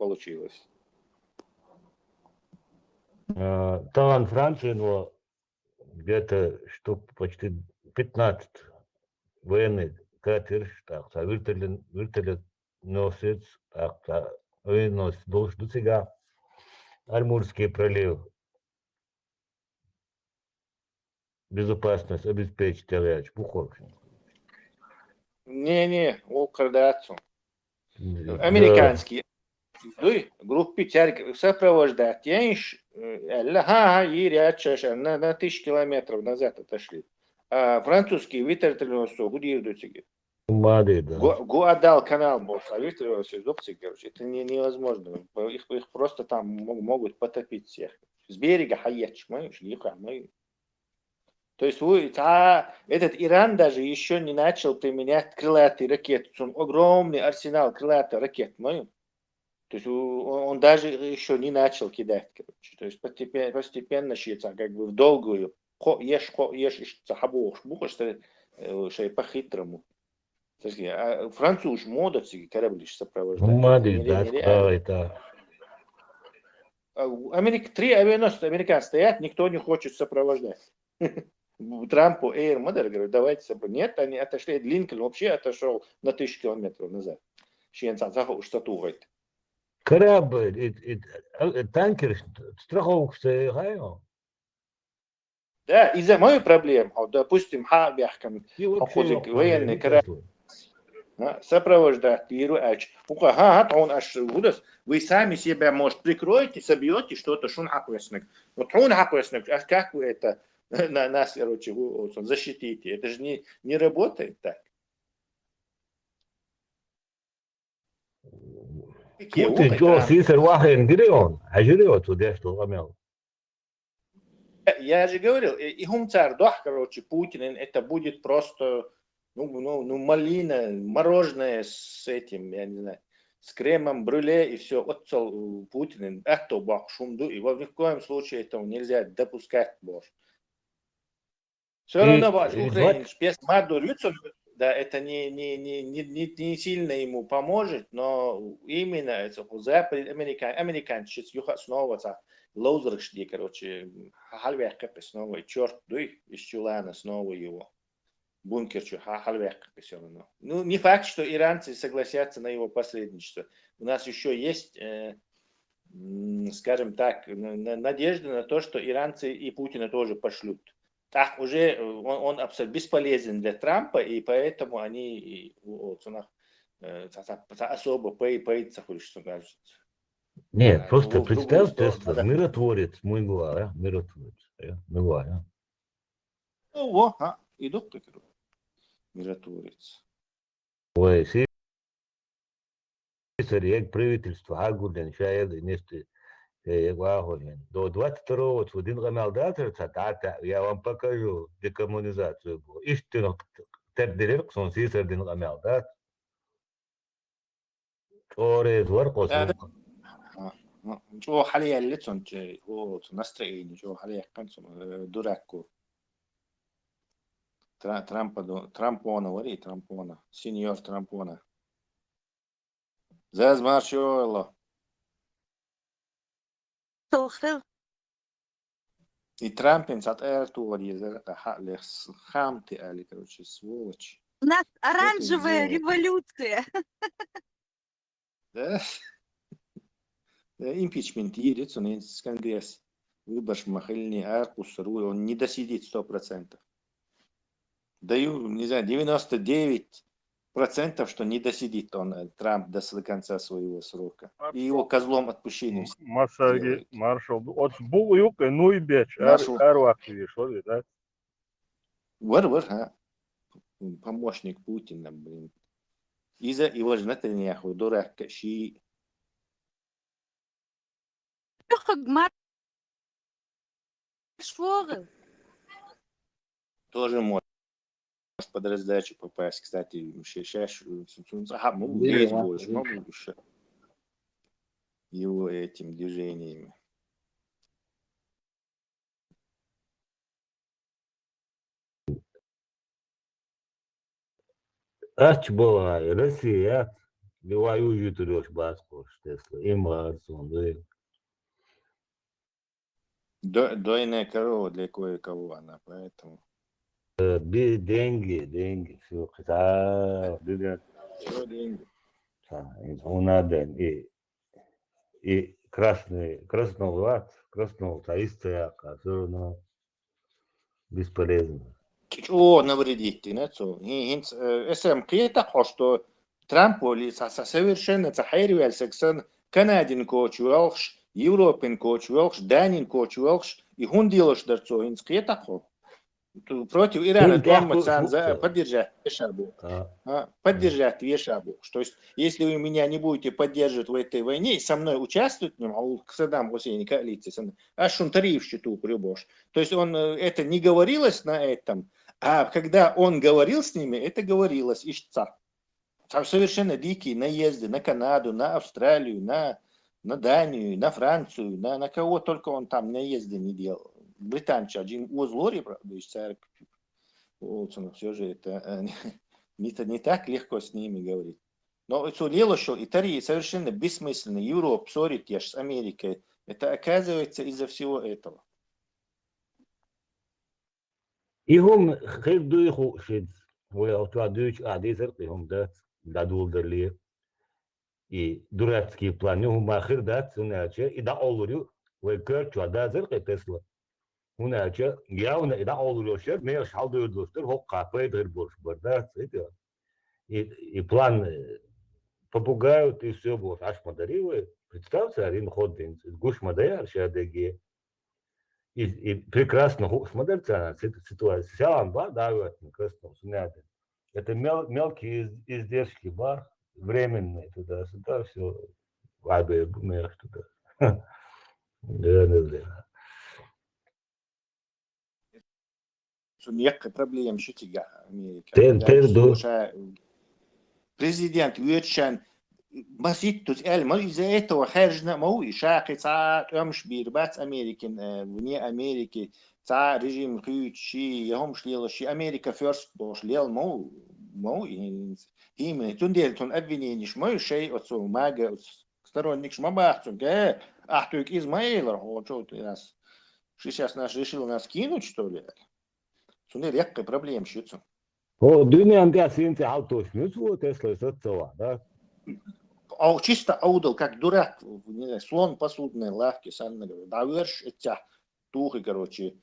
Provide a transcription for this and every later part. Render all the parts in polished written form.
получилось. Талант Франции, но где-то штук почти 15 военных катер, так, вертолетносец, так, военносец должен сега Амурский пролив безопасность обеспечить, товарищ Пухов. Не, Украдацу. Да. Американский. Дуй, группе тяг сопровождать. Ха, и рячаша, на 1000 километров назад отошли. А французский вертолетносец, где идут? Мады, да. Гуадал канал был, а вертолетносец, короче, это невозможно. Их просто там могут потопить всех. С берега хаять, понимаешь, То есть этот Иран даже еще не начал применять крылатые ракеты. Он огромный арсенал крылатых ракет, понимаешь? То есть он даже еще не начал кидать, короче. То есть постепенно считается, как бы в долгую. Ешь, цахабош, бухаш, что по-хитрому. Француз модовцы корабли сопровождают. Мады, да, это. Три авианосца американцев стоят, никто не хочет сопровождать. Трампу Air Mother говорит, давайте сопровождать. Нет, они отошли. Линкольн вообще отошел на 1000 километров назад. Корабль, танкер, страховка, да, из-за моей проблемы, допустим, и вообще военный корабль сопровождать вы сами себя, может, прикроете, собьете что-то, вот как вы это на нас, короче, защитите? Это же не работает так. Путин جو سيسر واحد جريون عجريوت ودي что غمел. Я же говорил, и Хумцар Дох, короче, Путин, это будет просто, малина, мороженое с этим, я не знаю, с кремом, брюле и все. Отцел Путин, это бах, шумду, и ни в коем случае этого нельзя допускать больше. Все равно ваш Украина, без Марду Рюцов, да, это не сильно ему поможет, но именно это американцы снова лоузершди, короче, халвяк снова, и черт, дуй, из чулана снова его. Бункерчу, халвяк все равно. Ну, не факт, что иранцы согласятся на его посредничество. У нас еще есть, скажем так, надежда на то, что иранцы и Путина тоже пошлют. Так уже он абсолютно бесполезен для Трампа, и поэтому они особо поедутся, что кажется. Нет, просто представь, что миротворец, мой глава, миротворец. Иду к миротворец. Ой, сисер, як правительство, агуден, шаед, нести, до 22-го, в один гамал я вам покажу декоммунизацию. Истинно, тердерер, сон сисер дин гамал дат. Торез, варкос. Чего халия лицон, настроение, чего халия канцон, дураку. Трампона, вари, Трампона, сеньор Трампона. Зазмаршило. И Трампин от Эрту вари, хамты, али, короче, сволочь. У нас оранжевая революция. Да? Импичмент едет, он из Конгресс. Выборш махальный аркус, он не досидит 100%. Даю, не знаю, 99%, что не досидит он, Трамп, до конца своего срока. И его козлом отпущения. Маршал, от буюк, ну и беч, арвахтивиш, да? Помощник Путина, блин. Из-за его же Нетаньяху, дурак, щи. Тоже может под раздачу попасть. Кстати, сейчас могу есть больше, могу еще его этим движениями. Ач была Россия, воюют трешь баску, что и Марсон, да. Дойная корова для кое-кого она, поэтому. Деньги, все, да, Всё деньги. надо, и красного таистая, особенно бесполезно. О, навредить, не то. СМ киета, что Трамп или совершенно захайривал сексон Канадин коч велш, Европен коч велш, Данин коч велш, и он делаешь дарцо, инс киета против Ирана дома поддержать Шабу. Поддержать Вешабу. То есть, если вы меня не будете поддерживать в этой войне и со мной участвовать, к Саддам Хусейн коалиции, а шунтари в счету прибош. То есть, он это не говорилось на этом, а когда он говорил с ними, это говорилось ишца. Там совершенно дикие наезды на Канаду, на Австралию, на Данию, на Францию, на кого только он там наезды не делал. Британцы один узлори, правда, из церкви. Все же это не так легко с ними говорить. Но это дело, что Италия совершенно бессмысленно. Европа ссорит с Америкой. Это оказывается из-за всего этого. Ihom khibdu ihu shid wa отвадуч адизер ihom да дулдерли и дурацкий план ihom махир да цуначе и да олурю wa кер чвадазер Тесла. Уначе явно и да олурю шер не шалду достер хок капай дер борш барда это и план попугают и все бор аж модаривы. Представьте, один ходин гуш мадаяр шадеги и прекрасно смотрится на ситуацию. Сялан бар давит на красном снятый. Это мелкие издержки бар, временные туда-сюда, все. Вайбе мэр туда. Да. Некая проблема шутига Америка. Президент Вьетчан Маситтус Эльмар из-за этого хержна мау шаки ца эмш бирбат Америкин вне Америки ца режим хючи яхом шлела ши Америка first бош лел мау им тундел тун обвинение шмой шей от су мага сторонник шмабахцу гэ ахтук Измаила что ты нас сейчас наш решил нас кинуть что ли? Тундел якка проблем шутся. О, дünyanın asinte autoşmuş bu Tesla satsa да? Чисто аудал, как дурак, не знаю, слон посудной лавки, сам даверш этя тухи, короче,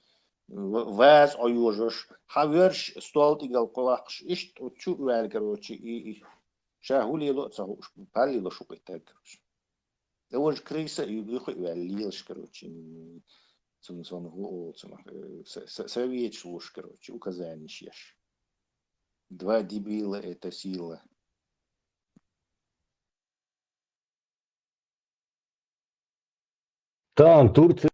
ваз оюжешь, хаверш стол тигал колакш, ишь чу вяль, короче, и шагули лоца, пали лошукай так, короче. Это уже крыса и выхой вялилш, короче, сон совет слуш, короче, указание щешь. Два дебила это сила. Там Турция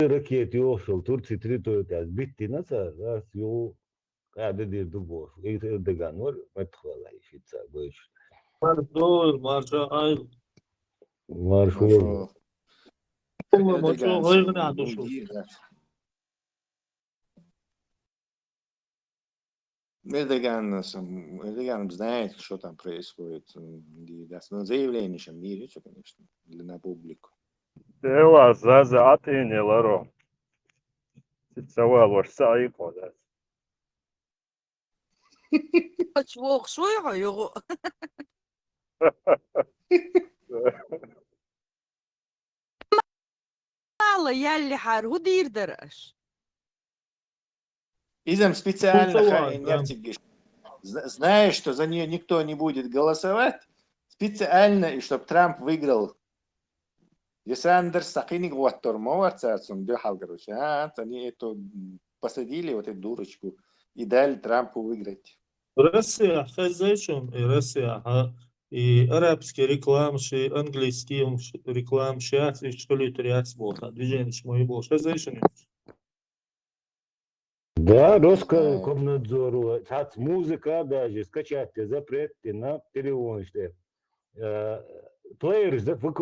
ракет йошел, Турция территория биtti nasıl da yo kade dir du boş. Erdogan var metxala işitsa boş. Mardor, marca ay. Marşul. Marca ay gına duşu. Эрдоган знает, что там происходит. Но заявление еще мире, конечно, на публику. Дела за атыне ларо. Цавал ваш саи пода. Чего шуя его? Мало я ли хару дирдераш. Изам специально нефть, зная, что за нее никто не будет голосовать, специально, и чтобы Трамп выиграл. Сандерс Сахиник Ваттор Моварцарцем Бехал, короче, они эту посадили, вот эту дурочку, и дали Трампу выиграть. Россия, хозяйчем, и Россия, и арабский рекламши, английский рекламши, и что ли триац был, движение мой был, хозяйчем. Да, Роскомнадзору, музыка даже, скачать запреты на телефон, что плеер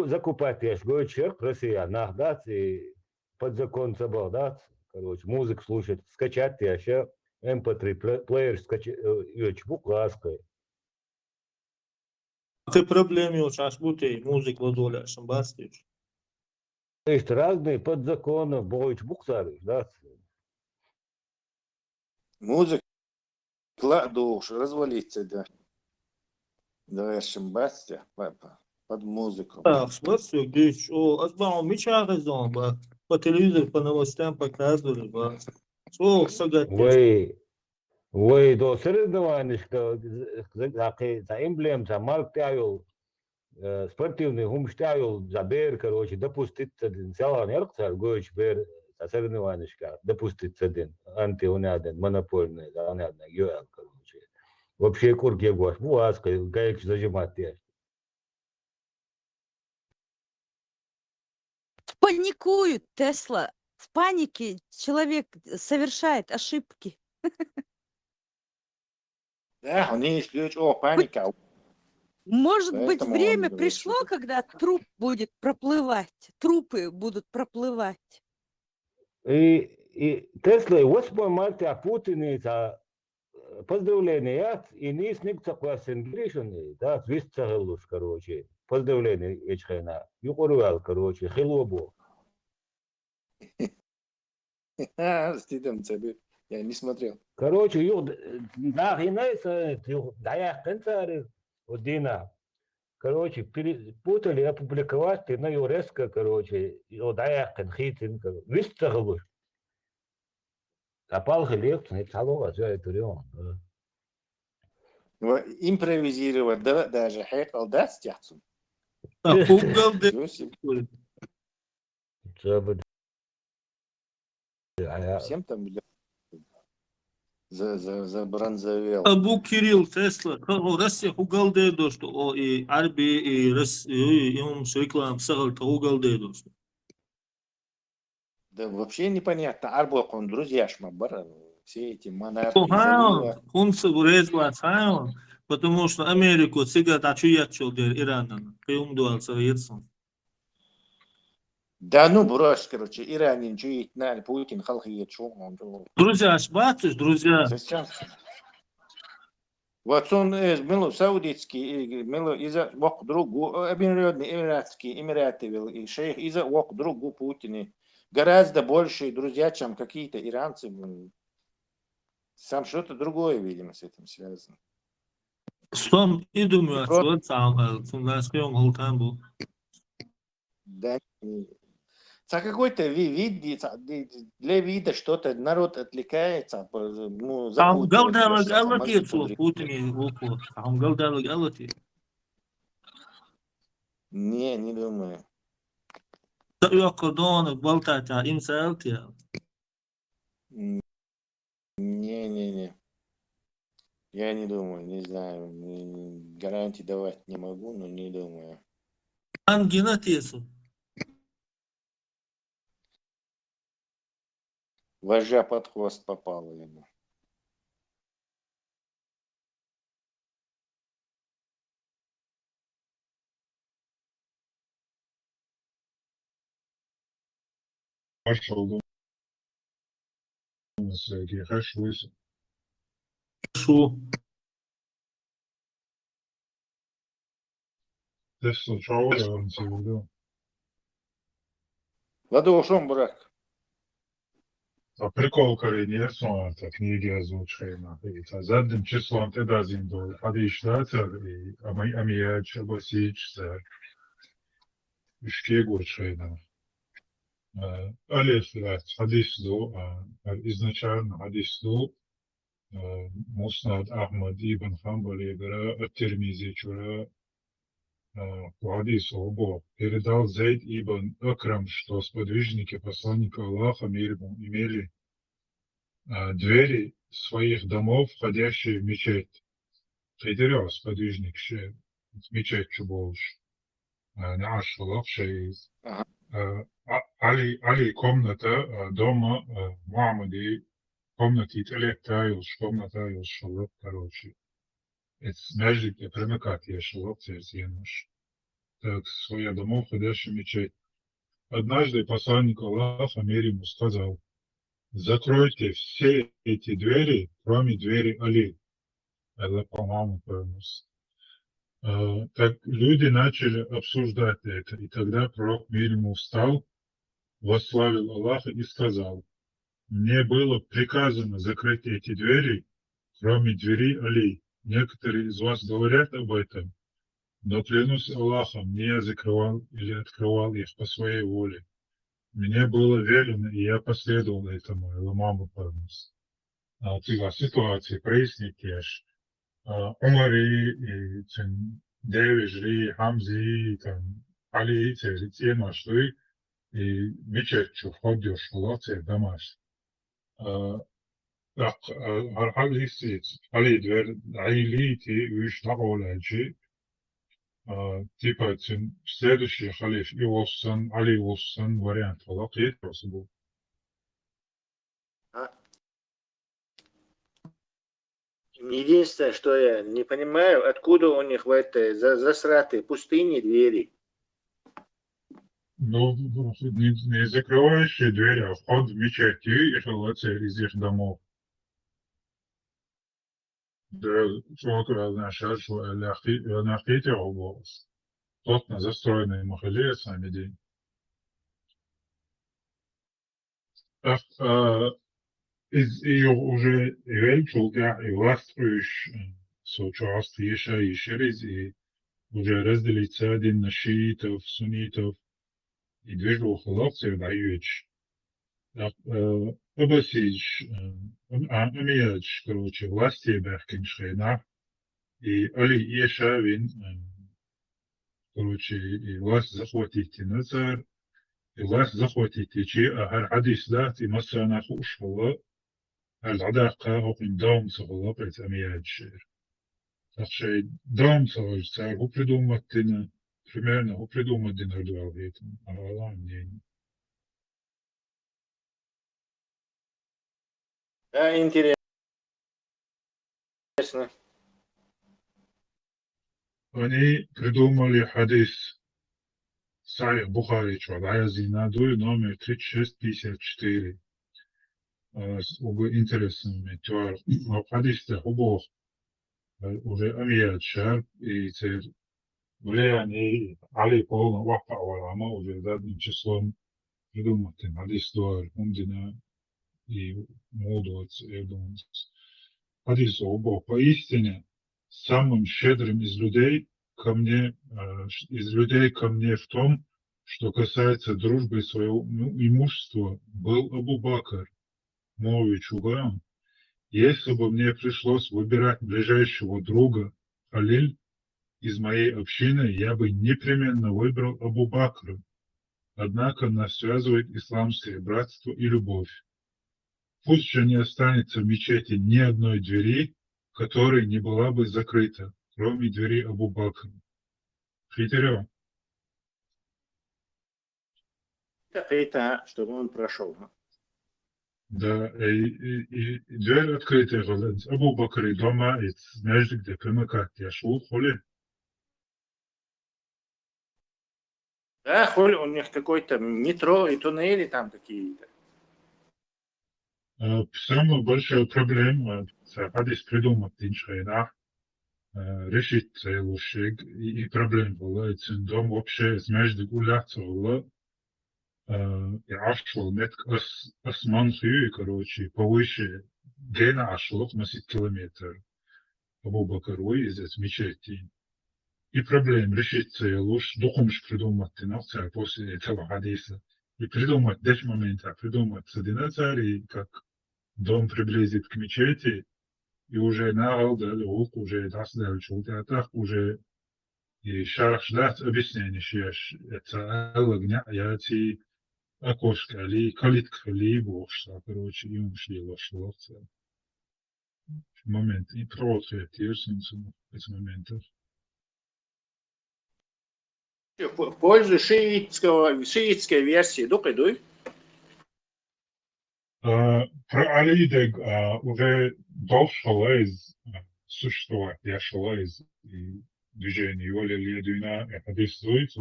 закупать, я говорю, человек, россиян, да, и под закон собрал, да, короче, музыку слушать, скачать, я еще MP3 плеер скачать, букваской. Какие проблемы у нас будут музыку водоляшем бастишь? Есть разные подзаконы, боич буксары, да? Музыка душ, развалиться, да. Дальше бастя под музыку. Так, все, гейш, азбау мечагазон, по телевизору, по новостям показывали, сагат. Вы до соревнований, за эмблем, за марк тяю, спортивный гум тяю, за бер, короче, допуститься, села неркцар, гоич бер, за соревнований, допуститься ден, антионяден, монопольный, за оняден, юэл, короче. Вообще курки гош, буаска, гаек зажимать я. Паникуют, Тесла. В панике человек совершает ошибки. Да, у них есть ключ, паника. Может быть, Поэтому время он пришло, говорит, когда труп будет проплывать, трупы будут проплывать. И Тесла, 8 марта Путин за поздравления, и не сникца классен грешен, да, свистца галуш, короче. Поздравления, Эчхена. Юкурвал, короче, хилобо. стидом тебе. Я не смотрел. Короче, нахинайся, дая концары, Дина. Короче, перепутали опубликовать, на юреско, короче, дая конхитин, свистца галуш. Апал хилев, не цалова, все это реально. Импровизировать, да, даже хэкал, да, стяцу. Угол Всем там, бля, забронзовел. Абу Кирилл Тесла, Россия угол дедо, что и Арби и им реклам сагал то угол дедо. Да вообще непонятно. Арбок, он друзья шмабара. Все эти монархи Ха, он собрезла сам, потому что Америку сега тачуячил дер Ираном. Кем дуал советсом. Да ну брось, короче, Иранин чует на Путин халхиет шум. Друзья, бачишь, друзья. Зачем? Вот он мило саудитский, мило из-за вок другу, Объединенные Эмиратские, Эмираты и шейх из-за вок другу Путина. Гораздо больше друзья, чем какие-то иранцы. Сам что-то другое, видимо, с этим связано. Сам и думаю, что сам, нас кем голтан был. Да. За какой-то вид, для вида что-то народ отвлекается, ну, Там галдалог запутывается. алати цо Путин около. Там галдалог алати. Не думаю. Да я кордон болтать, им селти. Не. Я не думаю, не знаю. Гарантии давать не могу, но не думаю. Ангина тесу. Вожжа под хвост попала ему. Пошел, хорошо. Шу. Ты случайно говорил? Ладошом, брак. А прикол кореньер это книги озвучена. И задним числом ты дазим до подъезжаться, и амия чабасичься. Ишке гучейна. Алиф, хадис до, изначально хадис до, Муснад Ахмад ибн Хамбали гра от-Тирмизи чура по хадису Бог передал Зейд ибн Акрам, что сподвижники посланника Аллаха мир ему имели двери своих домов, входящие в мечеть. Хидерё сподвижник мечеть чуболш. Наш Аллах шейз. Али комната дома Мухаммади, комнати телектаюш, комнатаюш шалок, короче. Это мяжик я примыкат, я шалок церсиянуш. Так, своя домов, входящая мечеть. Однажды посланник Аллаха мир ему сказал: закройте все эти двери, кроме двери Али. Это, по-моему, Так люди начали обсуждать это, и тогда пророк мир ему встал, восславил Аллаха и сказал: «Мне было приказано закрыть эти двери, кроме двери Али. Некоторые из вас говорят об этом, но клянусь Аллахом, не я закрывал или открывал их по своей воле. Мне было велено, и я последовал этому, Иламаму Парнус». Цила ситуация прояснитеш. Умари и Девижли, Хамзи, Али, Цена, Шли, и мечетчу входишь в лоце домаш. Али сит, Али двер, Али ти уж таголаджи. Типа следующий халиф Иоссан, Али Иоссан вариант локе просто был. Единственное, что я не понимаю, откуда у них в этой засратой пустыне двери. Ну, не закрывающие двери, а вход в мечети и лоце из их домов. Да, что означает, что Ляхите обоз. Плотно застроенные махале сами день. Из ее уже вечер, и властвуешь соучаствующая и через, и уже разделиться один на шиитов, суннитов, и движу хлопцы даешь. Обосич, амияч, короче, власти Бехкиншейна, и Али Ешавин, короче, и власть захватите Назар, и власть захватите Чи, а хадис дат, и масана хушвала, العلاقة هو دوم صغلقة أمياتشير. Takže dom se ho prидумати, примерно ho prидумати на дуалитм, а Allah не. Да, интересно. Они придумали хадис Сахих Бухари, чвалая зинадую номер 3654. С интересными твар. В хадисе хубов уже Амиятшар и царь влияние Али полно вафа валама уже задним числом придумати хадис твар умдина и мудрость Эдонс. Хадис оба поистине самым щедрым из людей ко мне в том, что касается дружбы своего имущества, был Абу Бакр, мой чугам. Если бы мне пришлось выбирать ближайшего друга, Халиль, из моей общины, я бы непременно выбрал Абу Бакра. Однако нас связывает исламское братство и любовь. Пусть же не останется в мечети ни одной двери, которая не была бы закрыта, кроме двери Абу Бакра. Хитрё. Это, чтобы он прошел. Да, и дверь открытая, Абу Бакр и дома, и знаешь, где примыкать, я шел, холи. Да, холь, у них какой-то метро и туннели там какие-то. Самая большая проблема, хадис придумать иншайна, решить целый шаг, и проблем была, и дом вообще, знаешь, где гуляться было, и ашел метк осман хью, короче, повыше, гена ашлок на 10 километров. Абу Бакр из мечети. И проблем решить целый, духомш придумать, ты после этого хадиса. И придумать, дать момент, придумать садинацари, как дом приблизит к мечети, и уже на рук уже даст дальше, уже и шарах ждать объяснение, что это огня, я эти окошко ли, калитка ли, бог что, короче, и ушли вошло в момент, и провоцирует эти моменты. В пользу шиитской версии, дуй. Про Алидег уже дошло из существовать, я шла из движения воли Ледуина, это действует,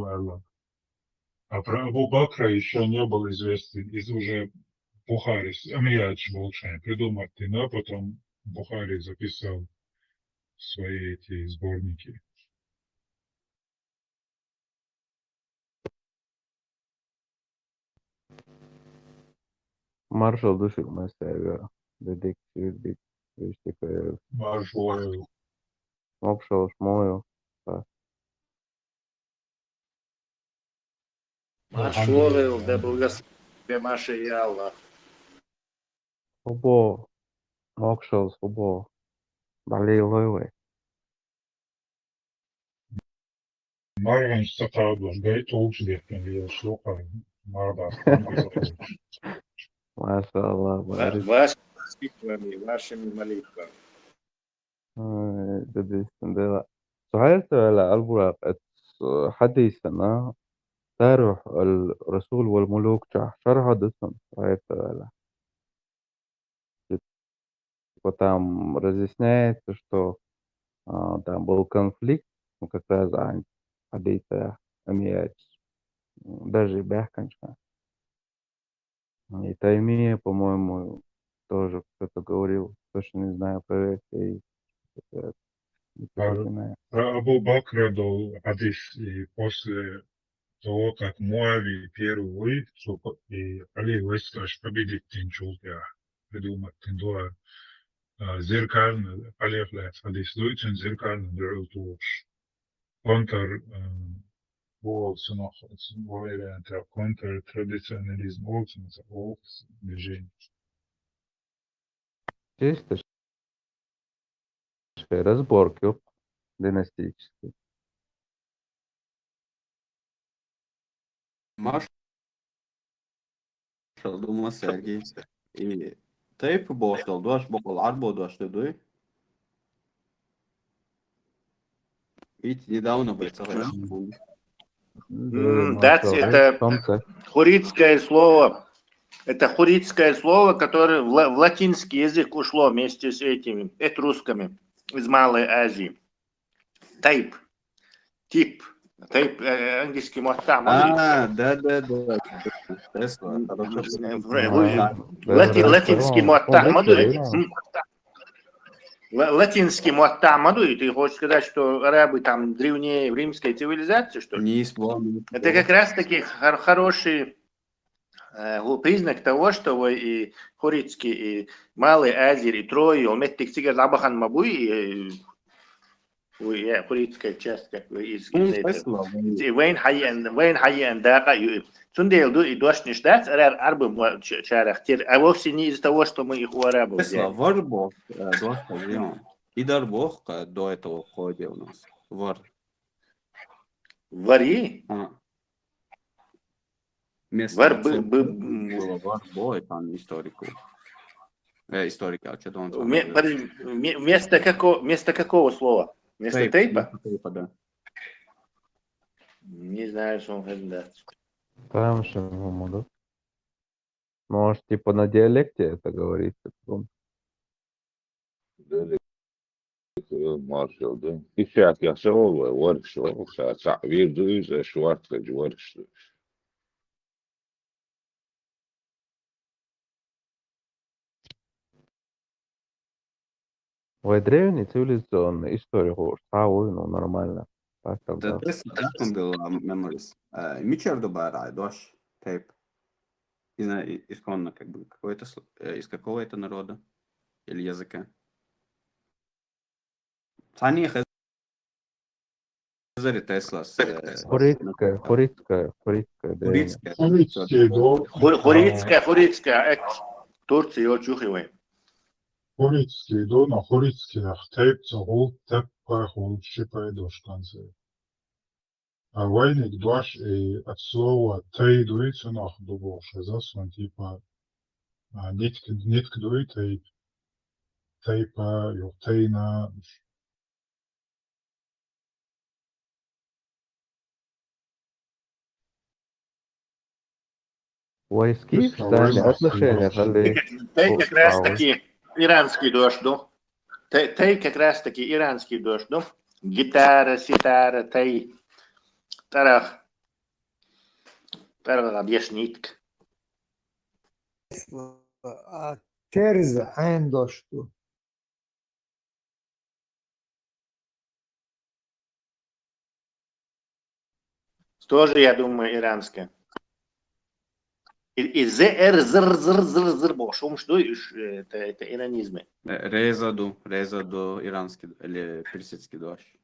а про Абу Бакра еще не был известен из уже Бухари, Амияч Волчан, придумать, но потом Бухари записал свои эти сборники. Marshall düşük mesela. Dedik, yürüdük. İşte Marshall. Marshall, Moyo. Marshall, da bulgas be Masha Yalla. Obo. Marshall, Obo. Balay Loy. Marvin Statados, Gate Oldsdeken, die sloppen. Maar dat kan niet. Maşallah. Barış. Вашими молитвами. Dediğin de. صحيح على البراق حديثنا تاريخ الرسول والملوك شرح دسم صحيح على там разъясняется, что там был конфликт, ну, как раз حديثة أميات даже Бяхканчка. И Таймия, по-моему, тоже кто-то говорил, точно не знаю, проверьте, и не припоминаю. Абу Бакр дал хадис, и после того, как Муави первый и Али Весташ победит Тинчулка, придумать Тиндуа, зеркально, Алифлет, хадис Дуйчен, зеркально Дуртуш. Контр, Волс, noch, der Контртрадиционализм, Волс, движение. Чисто разборки династические. Marshall Duma Sergei. И taip buvo šalduoš, buvo larbo došlidu. И недавно будет целая. Это хуритское слово. Это хуритское слово, которое в латинский язык ушло вместе с этими этрусками из Малой Азии. Type. Тип. Type английский мохтам. Да. Латинский мохтам. Латинский мохтам. И ты хочешь сказать, что арабы там древнее римской цивилизации, что ли? Не исполнил. Это как раз таки хороший признак того, что и Хурицкий, и Малый Азер, и Трой, он метик сигар забахан мабуй, и Хурицкая часть как бы из этого. Вейн хайен дака, сундел и дождь не ждать, арбы чарахтер, а вовсе не из-за того, что мы их у арабов взяли. Вар бог, Идар бог до этого ходил у нас. Вар. Вари? Вар было вар бой, там историку. Историка, а что он там? Вместо какого слова? Вместо тейпа? Да. Не знаю, что он хотел дать. Там же, да? Может, типа на диалекте это говорится. Marshall, да. И всяк я совал, воршил, تعبير دوز شوارتج ورش. Ой, древний цивилизационный история, ну нормально. Так, Да, это был memories. Мичердо Бара, Дош, тейп. Исконно, как бы, какой-то, из какого это народа? Или языка? Цани Хазари Теслас. Хурицкая. Хурицкая, Турция, Очухивай. Хурицкий, на Хурицких тейп цагул теппа холчипа дошканцы. А войник дош и от слова тей дуется нах дубоша, засон типа нитк дуй тейп. Тейпа, юртейна. Войски, социальные отношения, Тей как раз таки иранский дождь, да? Тей как раз таки иранский дождь, да? Гитара, ситара, тей. Тарах объяснить. Терз андошту. Тоже, я думаю, иранская. И зр больше. Что это иронизмы. ريزادو إيرانسكي اللي персидский дождь.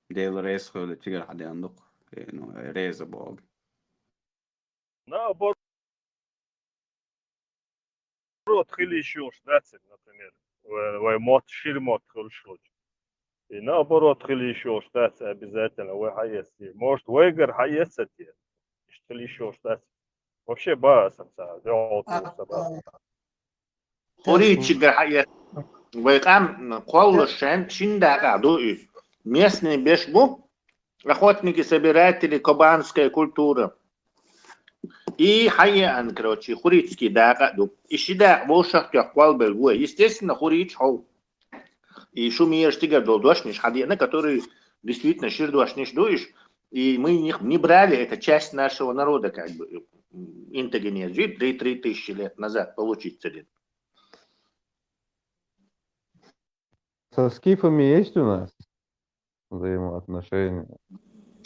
ديل ريس خلو تفكر حد عندك إنه ريزا بوغ. Наоборот, хилишуш, например, мот ширмот хилшуш. И наоборот, хилишуш, обязательно вы хайести. Может, выигр хайести. Хилишуш, вообще басом, Хоричига хайет. Вайкам колошен шиндага дуис. Местный бешбу. Охотники, собиратели, кубанская культура. И хайян, короче, хурицкий дага ду. И щида волшах тяхвал был. Естественно, хурич хол. И шумеешь тигр долдошниш хадьяна, который действительно ширдошниш дуешь. И мы их не брали, это часть нашего народа, как бы, интогенез, 3 тысячи лет назад получится лет. Со скифами есть у нас взаимоотношения?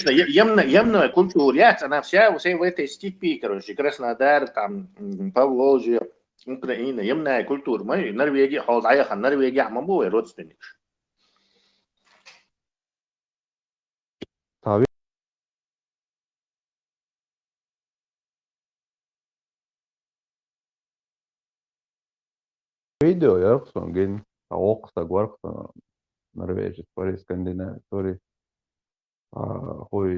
Емная культура, она вся в этой степи, короче, Краснодар, там, Поволжье, Украина, емная культура. Мы Норвегия, Холдаяхан, Норвегия, мы были родственники. Video järgson gen oksa kvarksa Norvegias pari Skandinaavias oli hui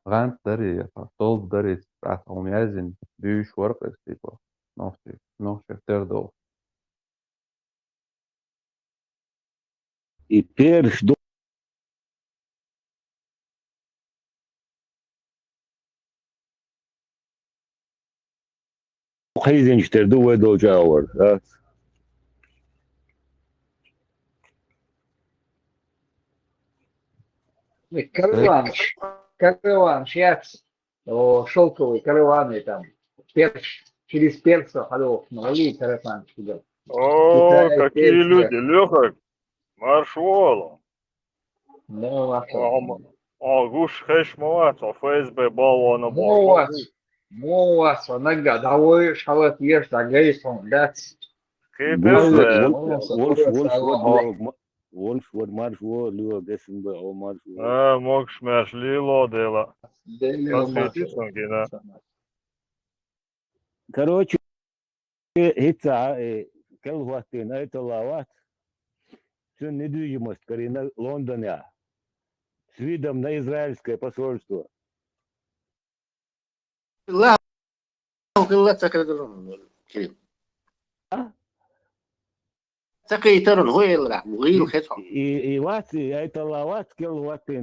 rändari ja toldari on jäsen büys varkas tipo noh terdo. И перш до хайзенчтер до ведожавар. Караван, шьяц, шелковые караваны там, через перцев, навали караван сюда. О, какие люди, Леха, маршвола. Гуш хэш мовац, ФСБ балвана Мовац, нага, давай шалат ешь, да гейсон, дац. Вон вот маршво, лю гесен бы о маршво. Могш мяш лило дела. Короче, это келваты на это лават. Все недвижимость, на Лондоне. С видом на израильское посольство. И вас, это лават, келваты,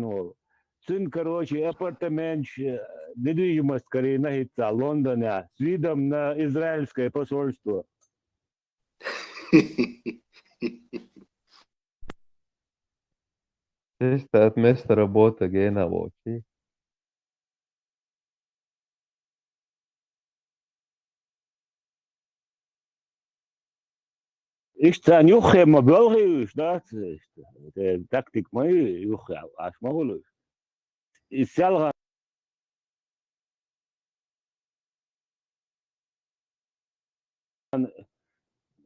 сын, короче, апартамент, недвижимость, на Лондоне. С видом на израильское посольство. Чисто от места работы гена волчи. Ишта нюхе мобилгиюш, да? Тактик мои юхе, аж могу. И сялга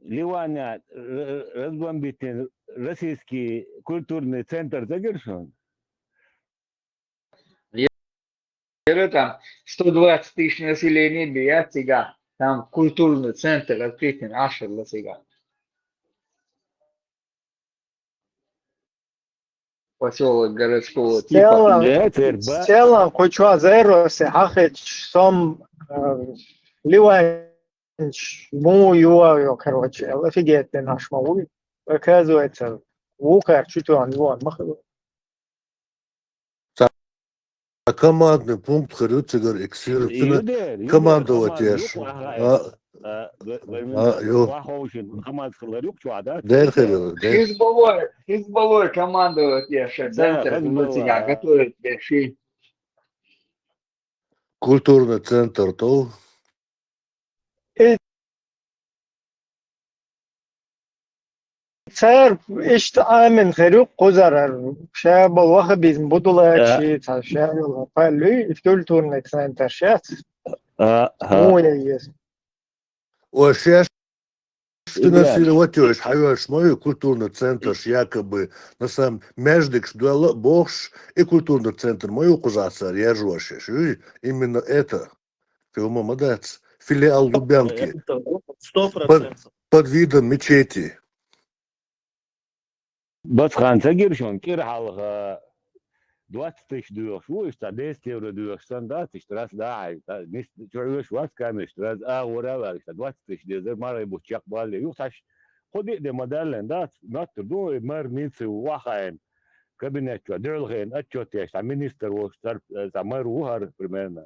Ливаня разбомбить российский культурный центр Загершон. Там 120 тысяч населения бият сега, там культурный центр открытый, ашер для сега. Поселок городского типа. В целом, куча зеро се ахеч сом ливанч мую, короче, офигеть наш мову. Оказывается, вукар чуть он махал. Командный пункт Харюцигар эксированы командовать ешь. Хизбаллой командует ешь. Центр готовит ешь. Культурный центр то. صار ايش تآمن خيروق قزر شاب الواحد بيزن بدولا شيء شاب فاللي يفتول تورنك سنتر شات Смуя Вообще, финансировать хайваш мой культурный центр, якобы на самом междик дуэла бокс и культурный центр мой указаться режешь. Именно это. Ты молодец. Филиал Лубянки. 100%. Под видом мечети. بس خان سجل شون كير حلقة 20 ديوش شو استعديت يورو ديوش سندات اشتراس داعي نست شويش واس كان اشتراس ورا ولا 20 ديوش مرة يبوشيك بالي يوتاش خدي دي مدلن دات نات دو مر نينسي واخاين كابينت ديرلغين اتشوتيش تاع مينستر وستار تاع مر وهر примерно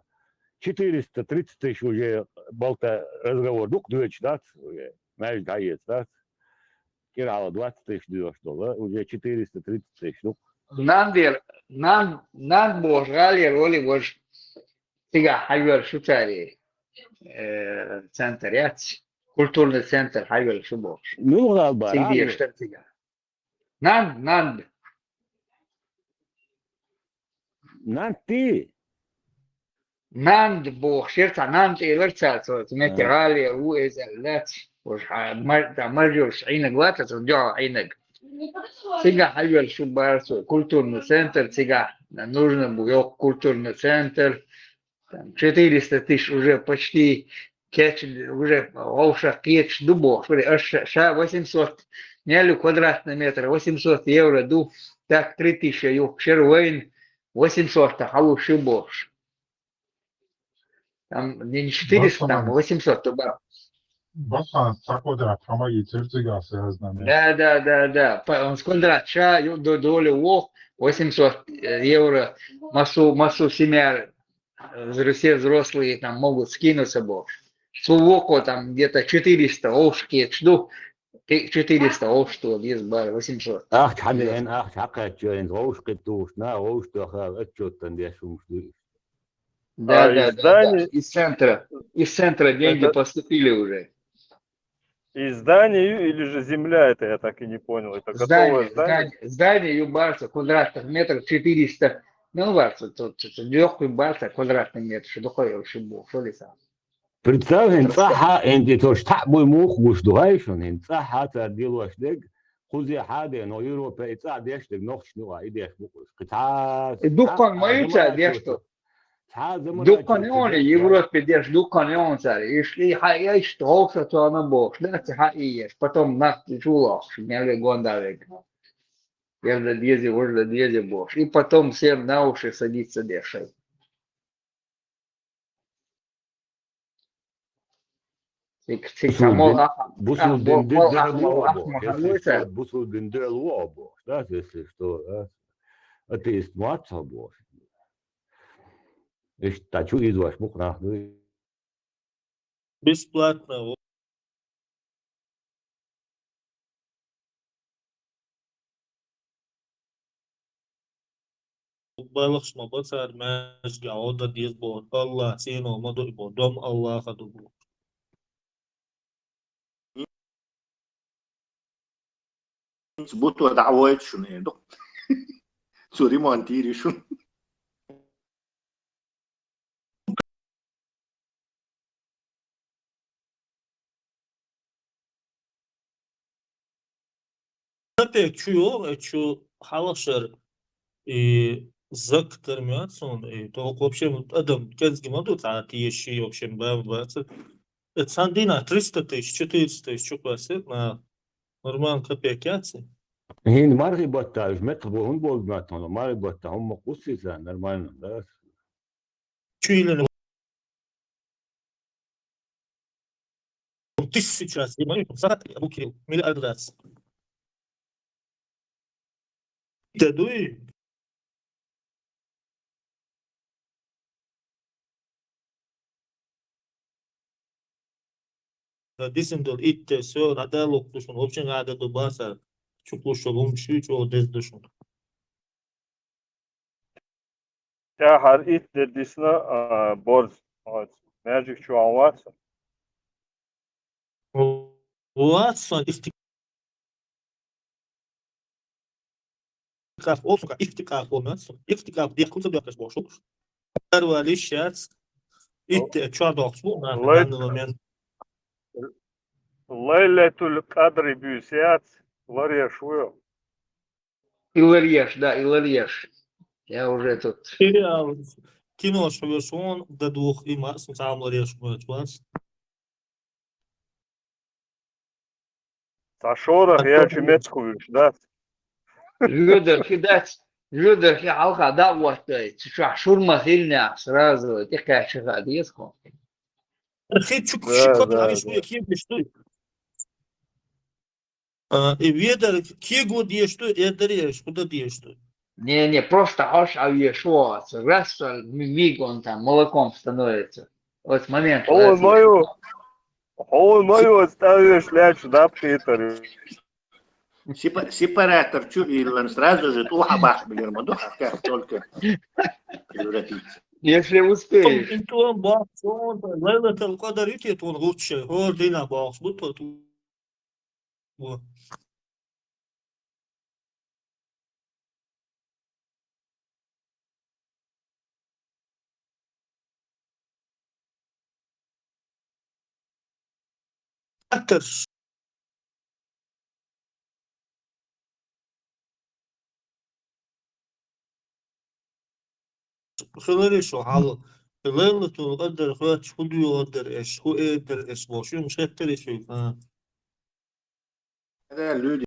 430 тысяч уже болта разговор дук дуэч дат знаешь гаец дат Кирала 20 тысяч $, уже 430 тысяч. Ну, Nan boşgali roli boş. Tiga hayver şu tari center ya. Kulturni center hayver şu boş. ну galiba. Sigdi işte tiga. Nan. Nanti. Nand boş. Şirta nand ilerçat. Tmeti gali u ezellat. وش مرجوش عينك وقت ترجع عينك تيجا حلوة شو بارسو كولتورن центр тига нужно будет культурный центр 400 тысяч уже почти кетч уже овша кетч дубо 800 нелю квадратный метр 800 евро ду так 3000 ю шервейн 800 халу шибош там не 400 там 800 туда. Бахан, квадрат, помоги, цирцигасы, я знаю. Да. Он с квадратша до доли 800 евро массу семья, все взрослые там могут скинуться бог. Сувоко там где-то 400 овшки, жду 400 овшту, есть бар 800. Ах, حد ach حقك جاين روش قدوش نا روش دخل отчет там я шумшу. Да. Из центра деньги поступили уже. Здание или же земля, это я так и не понял. Это готовое здание? Здание Юбарса, квадратных метров 400. Ну, Барса, тут легкий Барса, квадратный метр, что такое вообще был, что ли сам? Представь, инцаха, انت توش تعبوا مخ وش دهايشون انцаха ترديل وش دق خذي حاجة نو يوروبا يتساع ديش دق نوخ شنو ايديش بقول قطعة دكان ما يتساع ديش تو دكان يوني Европе держ дукан он царь, и шли я что что она бог, да ты хаиешь, потом нас чулах, шмяли гондавек. Я для дези бог, и потом всем на уши садится дешей. Бусул дендер лобо, да, если что, это есть маться бог. Я хочу изваш мух нахуй. Бесплатно. بالغش ما بصير ماشي عودة يزبط الله سينو ما دو دم الله خدو butuo da'voit shun edo. Suri montiri shun. Pek şu halashar зак термиацию то вообще адам кезги модут а ты еще вообще баваться это сандина 300 тысяч 400 тысяч что классит на нормально копейки هين مرغي بطاج متر بون بول ماتون مرغي بطا هم قصيصا нормально да чуили тысячу раз и мы Кирилл миллиард раз дадуй дисендер итте все радалок душун вообще надо добаса чуклушолум чучо дездушун Ya her it dedisine borç. Magic şu an varsa. Watson ihtikaf olsun ihtikaf olmasın ihtikaf diye kumsa diyor boşluk. Var şart çuar doksu ben men Лейлетуль кадри бюсят, ларьяшую. Иларьеш, да, Иларьеш. Я уже тут. serial kino version da duch immer samlar yaşmıyor was. Сашора, я чемецкую, да? Жюдер кидать. Жюдер алха да вот шурма сильная сразу. Такая шага деску. Хит чук Да, шикот да, на что кем что. И ведер кего что это реш, куда что. Не, просто аж авиашо. Раз миг он там молоком становится. Вот момент. Ой, мою оставишь ляч, да, Питер? Сепаратор, и сразу же тухабах, блин, как только превратится. Если успеешь. Интуан бакс, он лайла кадar итет он лучше. Гордина бакс, bu bu. Aktar خلال شو ليلة القدر خوات شو يقدر ايش هو يقدر ايش شو مش قادر شيء هذا люди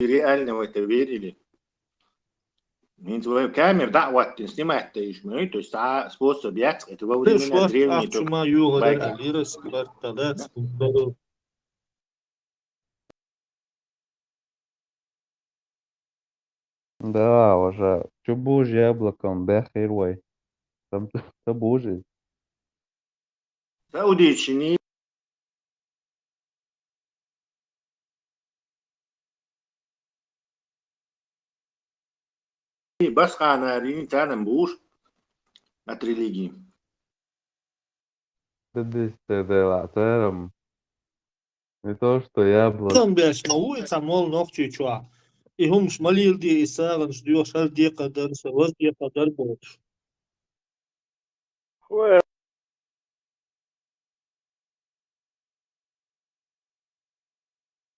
реально в это верили. Они твою камеру, да, вот ты снимаешь, ты ишь, то есть способ яц, это во времена древние только ما يوغر байки. ليرس كارتالات Да, уже. Чё божье яблоком, бехервай. Там то божий. Саудични بس قانارين تانم بوش от религии. Тером. Не то, что яблоко. там бяш на улице мол ногти чуа и هم шмалил ди исаган ждёшь ал ди кадар саваз ди кадар бош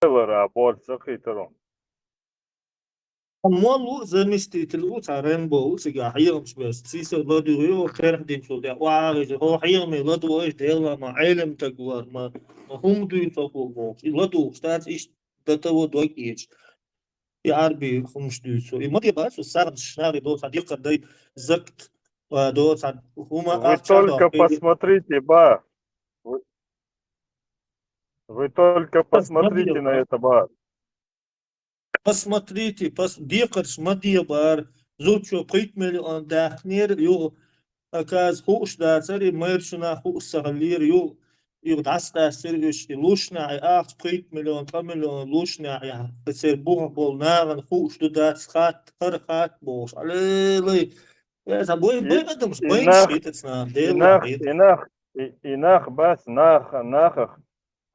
Работа, Питером. مول заместитель у царенбо у сега хайрам шбес сиса ладуё خير دين شو ده واعج هو حيرم ладу ايش ديلا ما علم تقوار ما هم دو يتوقو ладу штат иш до того докич и арби хумш дюсо и мodi бас сар шнари до садик дай закт до сад хума Вы только посмотрите, ба. Вы только посмотрите на это, ба. посмотрите дикарш мадия бар зучо притмели он дахнер ю аказ хуш да цари мершна хусаглир ю دعستا سيرجش لوشنا عاق قيت مليون كمليون لوشنا يا بسير بوه بول ناغن خوش دو دات خات خات بوش علي يا سبوي بوي بدم مش بوين شيت تسنا إناخ بس ناخ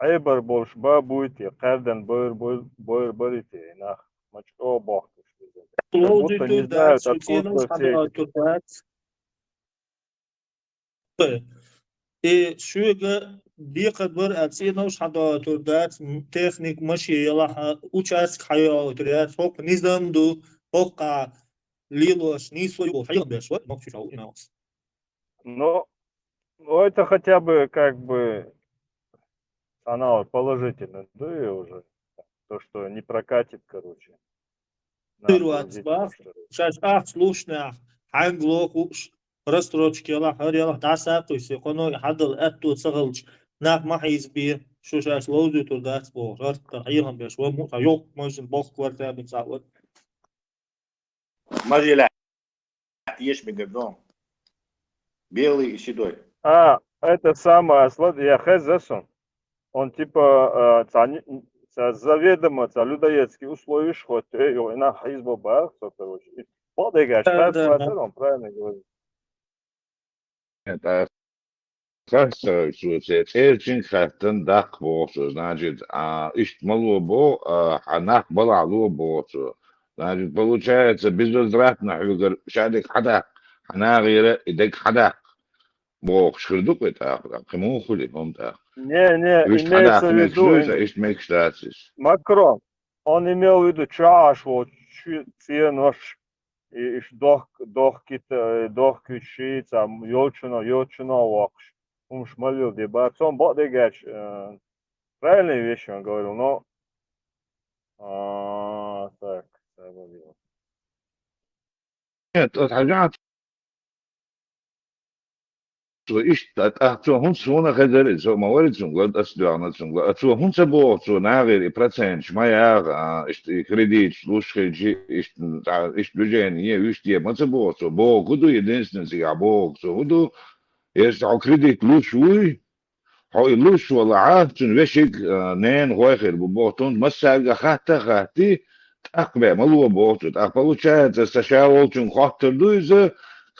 عبر بولش با بويتي قردن بوير بريتي إناخ مش أو بوختش будто не знают, откуда все эти... И шуга بيقدر أتسينوش حدا تردات تكنيك ماشي يلا участок حياة تردات فوق نظام دو فوق лилош нисо его حياة بيش вот мог чуть-чуть инаус. Ну, это хотя бы как бы она положительно, да и уже то, что не прокатит, короче. Сейчас слушная англохуш رستروتش يلا هر يلا تعسى قيس يقولون حدل أتو تسغلش ناق ما حيزبي شو شاش لوزي تردات بو رت تغييرهم بيش ومو تيوق مجن بوق ورتا بنساوت ماجي لا ешь бегадом белый и седой. Это самое, я хэзэсон. Он типа заведомо людоедский условишь, хоть и на хизбо бар, короче. Подыгаш, он правильно говорит. Это кажется, что это очень хатан дак босу, значит, ищ малобо, анах балалу босу. Значит, получается безвозвратно, шадик хадак, она гире идек хадак. بوق شخردوك بتاع كمو خلي هم تاع Не, ويش حدا имеется в عتمك виду, زوزة إيش ميك штатис Макрон, он имел в виду чаш, вот, ценош, и дох кючица, йочуно вакш. Шмалил дебат, он бодегач, правильные вещи он говорил, но, так, забыл. нет حاجات så ist at so hun so na gedel so ma wel so god as do na so god so hun se bo so na ver procent ma ja ist kredit luschge ist budget nie ist die ma se bo gudu единственное sie bo so gudu ist auch kredit lusch هاي لوش ولا عافتن وشك نين غوخر ببوتون مسا خاتي تقبع ملو بوتو تقبلو شاد استشاولتن خاطر دوزة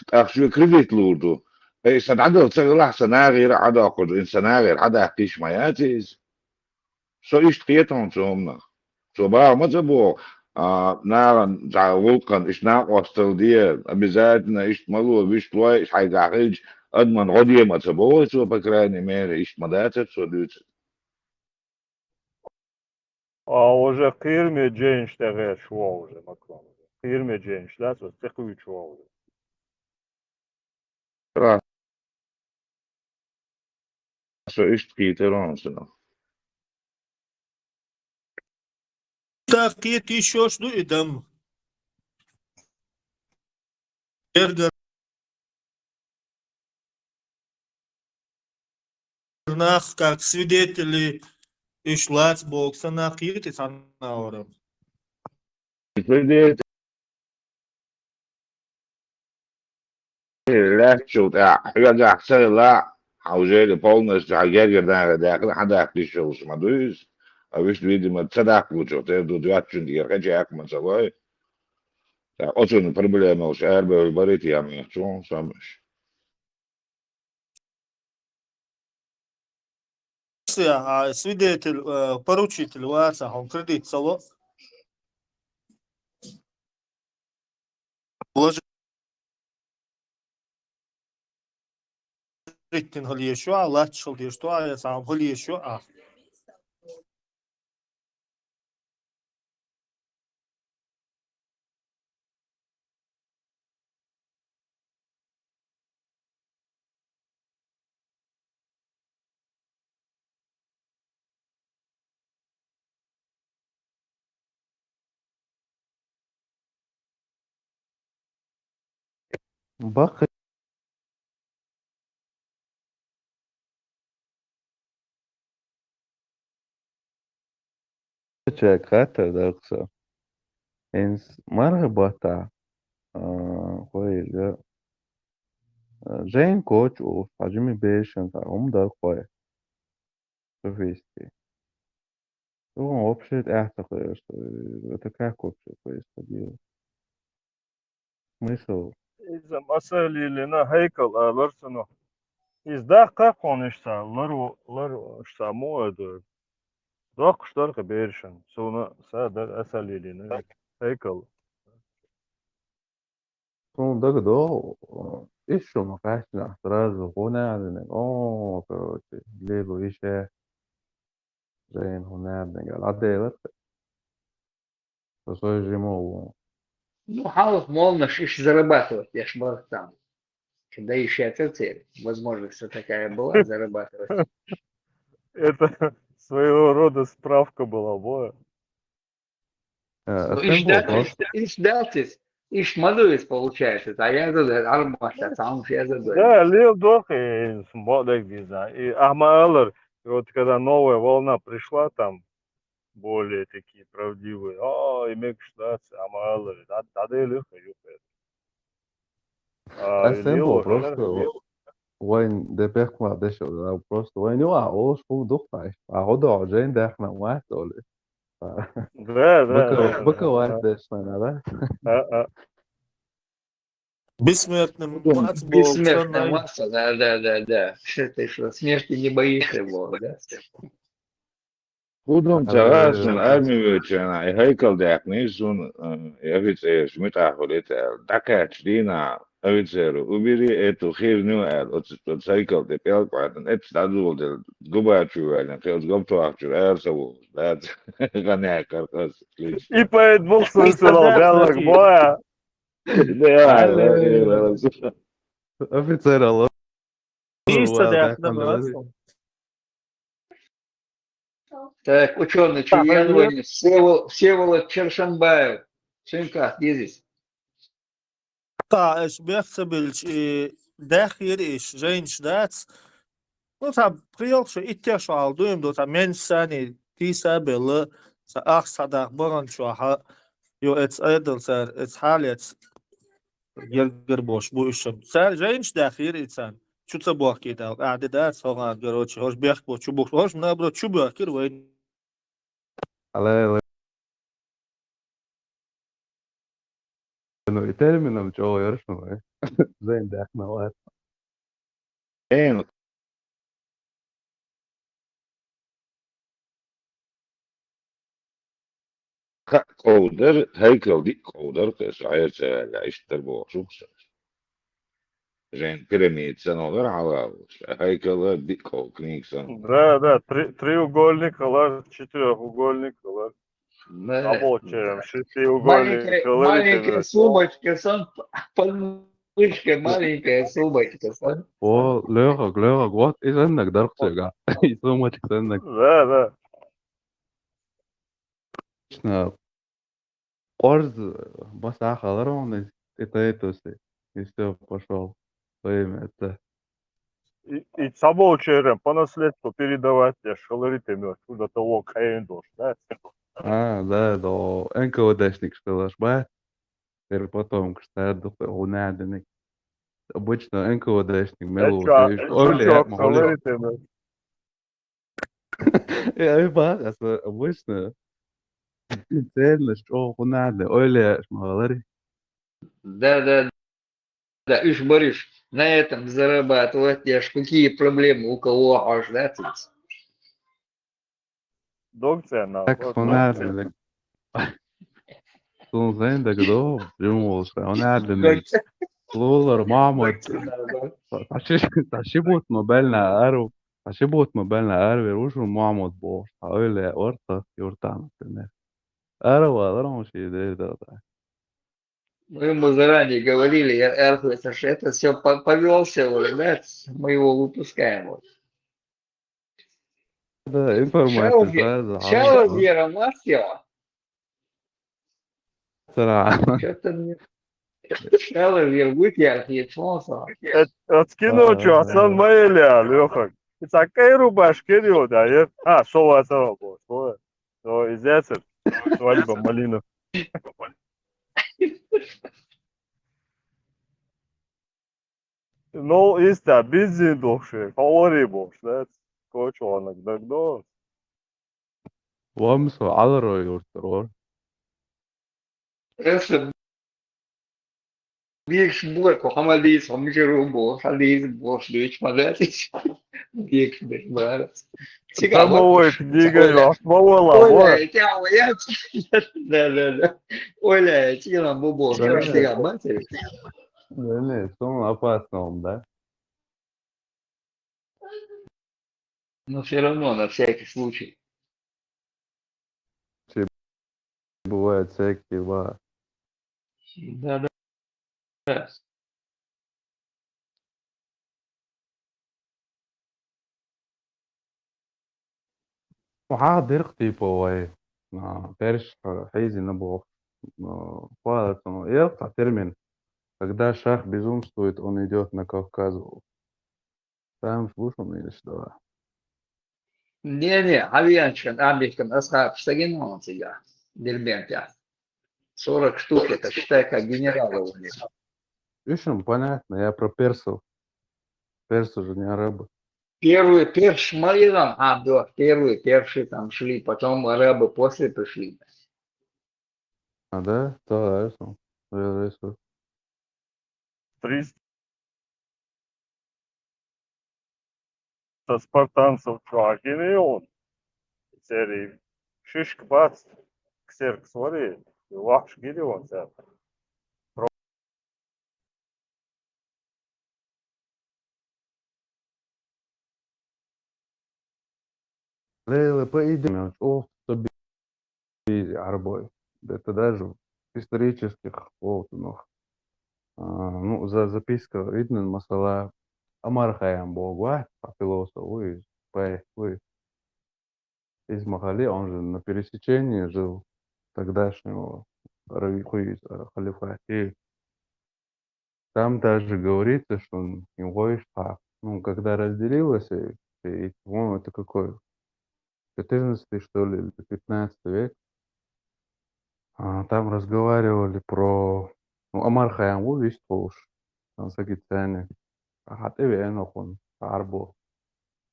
تقشو كريديت لوردو اي سنعدل تسغلح سناغير عدا قدر ان سناغير عدا قيش مياتيز سو ايش قيتهم سومنا سو با مزبو نارن زع ولقن ايش ناقوستل دير ابزادنا ايش ملو بيش تواي ايش حيقاقيج أضمن غدية ما تبوه سو بكراني ميري إيش مداتت سو دوت Уже кирме джейнш теге шуа уже, Макрон. Кирме джейнш, да, so стехуй шуа уже. سو إيش تقيترون سنو تاقيت يشوش دو إدم يرجع нах как свидетели и шлац бокса нахит и санауром. بديت لا شو تاع حاجة أحسن لا حوجي بولنس جاجر ده ده حدا أكتشف ما دويس أبيش دويدي ما تصدق وجو تدو دواتشون دي رجعك ما سوي أصلا проблема уж эрбе барит я мне что самش Свидетель, поручитель ваца, он кредит сало. Ритин хали еще, а лачил еще, а я сам хали еще, а. بقي خاطر دركسا إنس مرغبطة خوي جين كوتش و حجمي بيشن هم ده خوي سوفيستي هو вообще اعتقد это как вообще происходило смысл İzle masaliliğine heykel alırsın. İzdaka konuşsa, lar samuadır. Dokuşlar ki berişin. Sonra sadar asaliliğine heykel. ده كده ايش ما فيهاش اعتراض هنا يعني короче ليلو ايش زين هنا قال عدي بس جيمو Ну, халов можно ж зарабатывать, я ж был там. Когда еще цель, возможность такая была, зарабатывать. Это своего рода справка была, боя. Ну, просто иш мадуис получается, а я задаю, армата, сам я задаю. Да, лил дохи, смотрик виза. И Ахмаалер, вот когда новая волна пришла, там более такие правдивые. Имею штации, Ахмаалер, да, лихо, Simple, просто وين ده بيقمع ده شغل просто وين يقع اوش فوق دقع اقعدوا عجين ده احنا واحد ولا Да. بكا واحد ده انا بس Бессмертным мац был. Бессмертная масса, да. Что ты что, смерти не боишься его, да? خودم تغاسن أرمي ويتشانا هيكل داك نيسون يفيت إيش متاخلت دكاتش دينا офицеру, убери эту херню, от сайкл, ты пел, поэтому это надул, ты губачу, ты губчу, эрсову, да, гоняй каркас, отлично. И по двух Ista сенсоров, белых dehna боя. علي офицер الله Ista واضح dehna على bas. Так, ученый Чуянвани, Всеволод Чершанбаев. Шинка, здесь. Ta es behsebilch dehir ish reins dats. Nu ta prielšu itja šo aldujum do ta mensani tisa bella sa ach sadak boran šo ha jo ets edel ser ets halets yerger boş bu işim. Ser reins dehir itsan. Çutsa bu akidal. Adi dats hoga garochi hoş beh bu çubuk hoş na bro çubuk kir ve على انه terminal جو يرسمه ايه زي ده احنا وقت En, coder, heikel, die coder, dus hij is, lijster, boos, Жень, пирамидца, номер алаус. Хайкала, дико, книгсон. Да, треугольник, лар, четырехугольник, лар. Да. Рабочий, шестиугольник, Маленькая ларите, сумочка, под мышкой маленькая сумочка. هو لغة وات اذا انك درك ترجع so much انك Да. احنا قرض بس اخر это и все пошел время это И соболчерем по наследству передавать я шаларитами до того каендош, да? да до НКВДшник что ж ба теперь потом кстати унаденник обычно НКВДшник мелу Чучок, шаларитами. я ба обычно цельно что унаден öyle шмалари Да. И ж говоришь, на этом зарабатывать, я ж какие проблемы у кого аж, да, тут? Докцена, так унаден Toen zijn dat gedoe, jongens, ونعلن لولر معمد تشبوت مبالنا أرو تشبوت مبالنا أرو يروشوا معمد بوش أقول ورطة يورطان أرو مش ده Мы ему заранее говорили, что это все повелся, да, мы его выпускаем. Вот. ده информация сразу Шао Вера Масьева. صراحة Что-то мне... Шао Вера, вытягивает солнце. Откинул, что Асан Маэля, Леха. Такая рубашка, да, шоу было. То из свадьба малина. Ну, işte bizim dokşu, favori boş, да, koç olarak da doğru. وامسو عذرو يورترور Это більш бойко, хамаліс, хамжирубо, халіс, бош, ліч, малетись. Більш беш, Домовой книга, осмовала, Оля, тява, я... Да. Оля, тина, бубо, стига, матери. не сон опасным, да? Но все равно, на всякий случай. Бывает всякие, ва. Да. وحاضر tipo перш حيزي набор поэтому я термин когда шах безумствует он идет на Кавказ там слушал или что Не, авианчик, американ, асхаб, штагин, он тебя, дербента. 40 штук, это считай, как генералы у них. Ишем, понятно я про персов же не арабы Первые шмали там, да, первые там шли, потом арабы после пришли. да то это 300 спартанцев, чувак, и он. Серии Шишк бац, ксерк свари, вахш гири он, по идее, арбой. Это даже в исторических полотнах. Ну, за записка видно масала Амархаям Богва, философ, из Махали, он же на пересечении жил тогдашнего халифа. И там даже говорится, что он его ну, когда разделилось, по-моему, это какой? 14 что ли, или 15 век. Там разговаривали про... Ну, Амар Хаям весь уж. Там сагитяне. Хаты венохон. Арбо.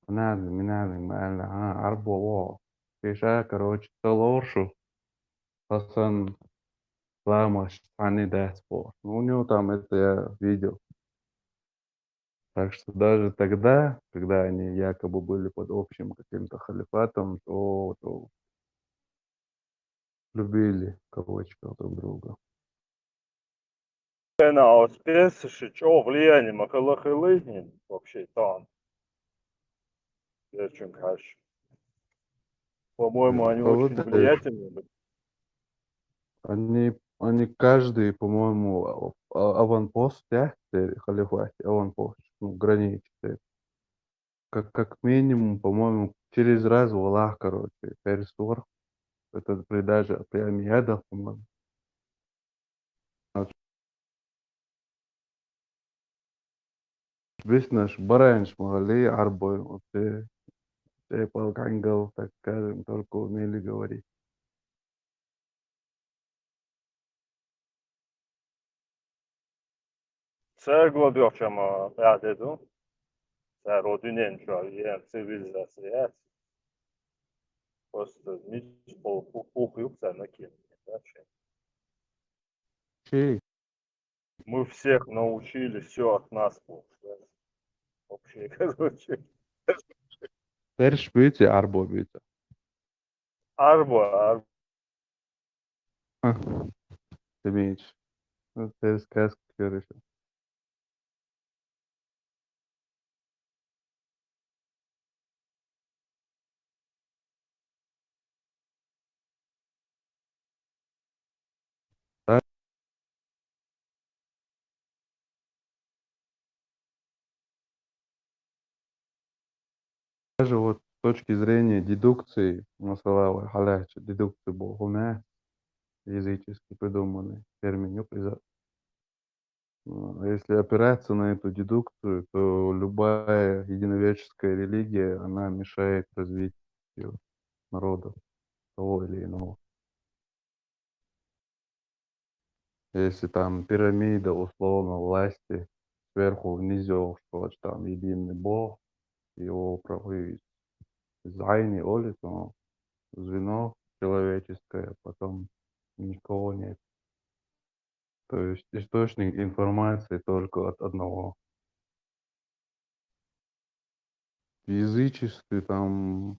Минадин, арбо во. Пиша, короче, толоршу. Хасан Ламаш, они даспо. Ну, у него там это я видел. Так что даже тогда, когда они якобы были под общим каким-то халифатом, то любили, в кавычках, друг друга. На успес, что влияние Махалахилыгин вообще там. Я очень хочу. По-моему, они очень Холодно. влиятельны были. Они каждый, по-моему, аванпост, да, халифате, аванпост, ну, границы. Как минимум, по-моему, через раз в Аллах, короче, перестор. Это при даже при Амиядах, по-моему. Весь наш баранш могли арбой, вот полкангал, так скажем, только умели говорить. Це глобёвчам пятеду. Це родинен, что я цивилизация. Просто мич пухился на кем. Чей? Мы всех научили, все от нас получается. Вообще, короче. Перш бүйте, арбо бүйте. Арба, Демейш. Ну, терс каск görüşü. Даже вот с точки зрения дедукции, масалава, халяч, дедукции богуна, язычески придуманный термин, если опираться на эту дедукцию, то любая единоверческая религия, она мешает развитию народа того или иного. Если там пирамида условно власти сверху вниз, что там единый Бог, его правы Зайни, Оли, то звено человеческое, потом никого нет. То есть источник информации только от одного. В язычестве там,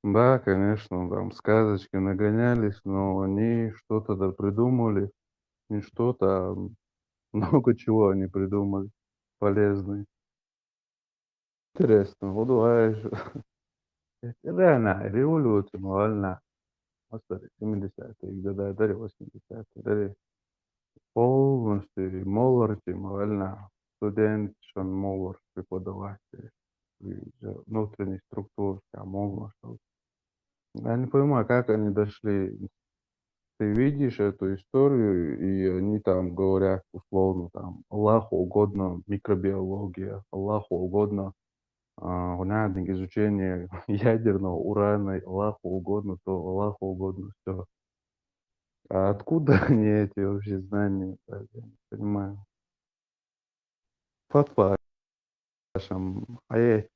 да, конечно, там сказочки нагонялись, но они что-то да придумали, не что-то, а много чего они придумали полезные. Интересно, вот думаешь, реально, революция, морально, 70-е годы, даже 80-е, даже полностью молодцы, морально, студент, он молод, преподаватель, и же внутренней структуры, можно, что. Я не понимаю, как они дошли. Ты видишь эту историю, и они там говорят условно, там, Аллаху угодно микробиология, Аллаху угодно изучение ядерного урана, Аллаху угодно то, Аллаху угодно все. А откуда они эти вообще знания? Я не понимаю. Фатва,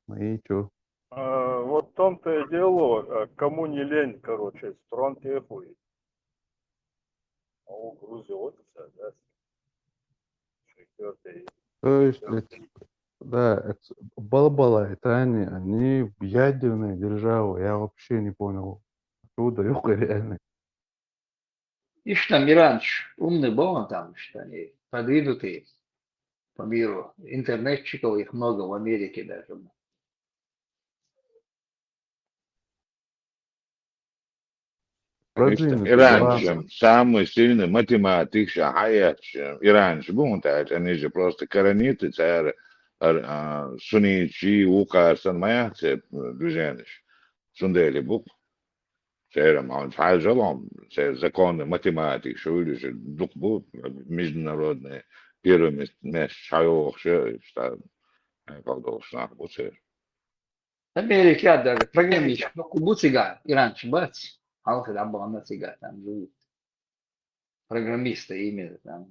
мои чё? вот в том-то и дело, кому не лень, короче, строн техует. А у Грузии вот это, да, четвертый. То есть, да, это Балбала, это они ядерные державы, я вообще не понял, откуда их реально. Ишь там Иранч, умный был он там, что они продвинутые по миру. Интернетчиков их много в Америке даже. продвинутый, Иран да. же самый сильный математик, шахаят, Иран же бунтает, они же просто корониты, царь, сунничи, укарсан, маятся, движение, сундели бук, царь, он фажалом, царь законы математик, что или же дух бук, международные, первое место, шайох, что, как должно быть, царь. Америка даже программист, ну кубуцига, иранчи бац, халка да бана цига там живут. Программисты именно там.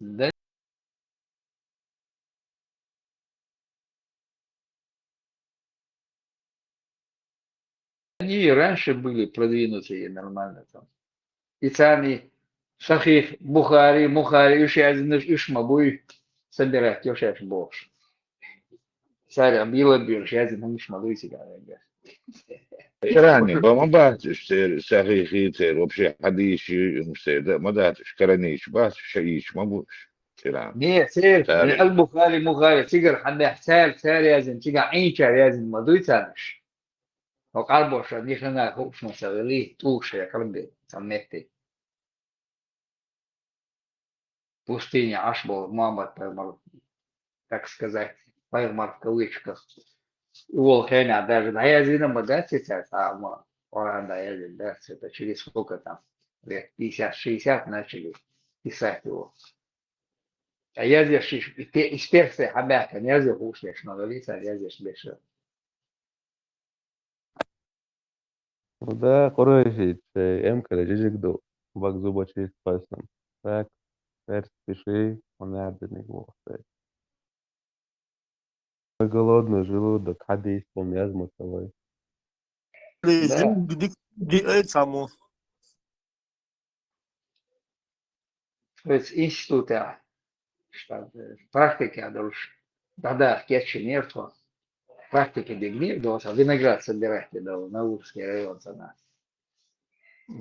Да, они и раньше были продвинутые нормально там. И сами Шахих, Бухари, Мухари, уж мабуй собирать, уж аж больше. Царь Абила бил, сейчас не мабуй себя. Иране, ما بعرفش صحيح تصير вообще حديثي مصير ده ما بعرفش كرانيش بس شيء ما بوش إيران Не, сэр, صار البخاري مخاري تيجر حد حسال سار يازن تيجر عين شار يازن مدوي تانش وقال بوش دي خنا خوش مسوي توش يا قلبي سميتي пустыня Ашбо, Мамад, так сказать, поймал в кавычках. И Волхеня даже, да я зина да, сейчас, а Оранда я да, это через сколько там, лет 50-60 начали писать его. А я здесь из Персии Хабяка, я здесь ушлешь, но говорится, я здесь больше. وده قريشي امكن جيجك دو باك زوبا شيء قاسم فاك فارس пиши он عندنا وقت голодный желудок حد يسمع يازم سوي Да, دي سامو то есть института, что практики, а дальше, да, кетчи нету. Практики бегни, а виноград собирайте, да, на Урский район за нас.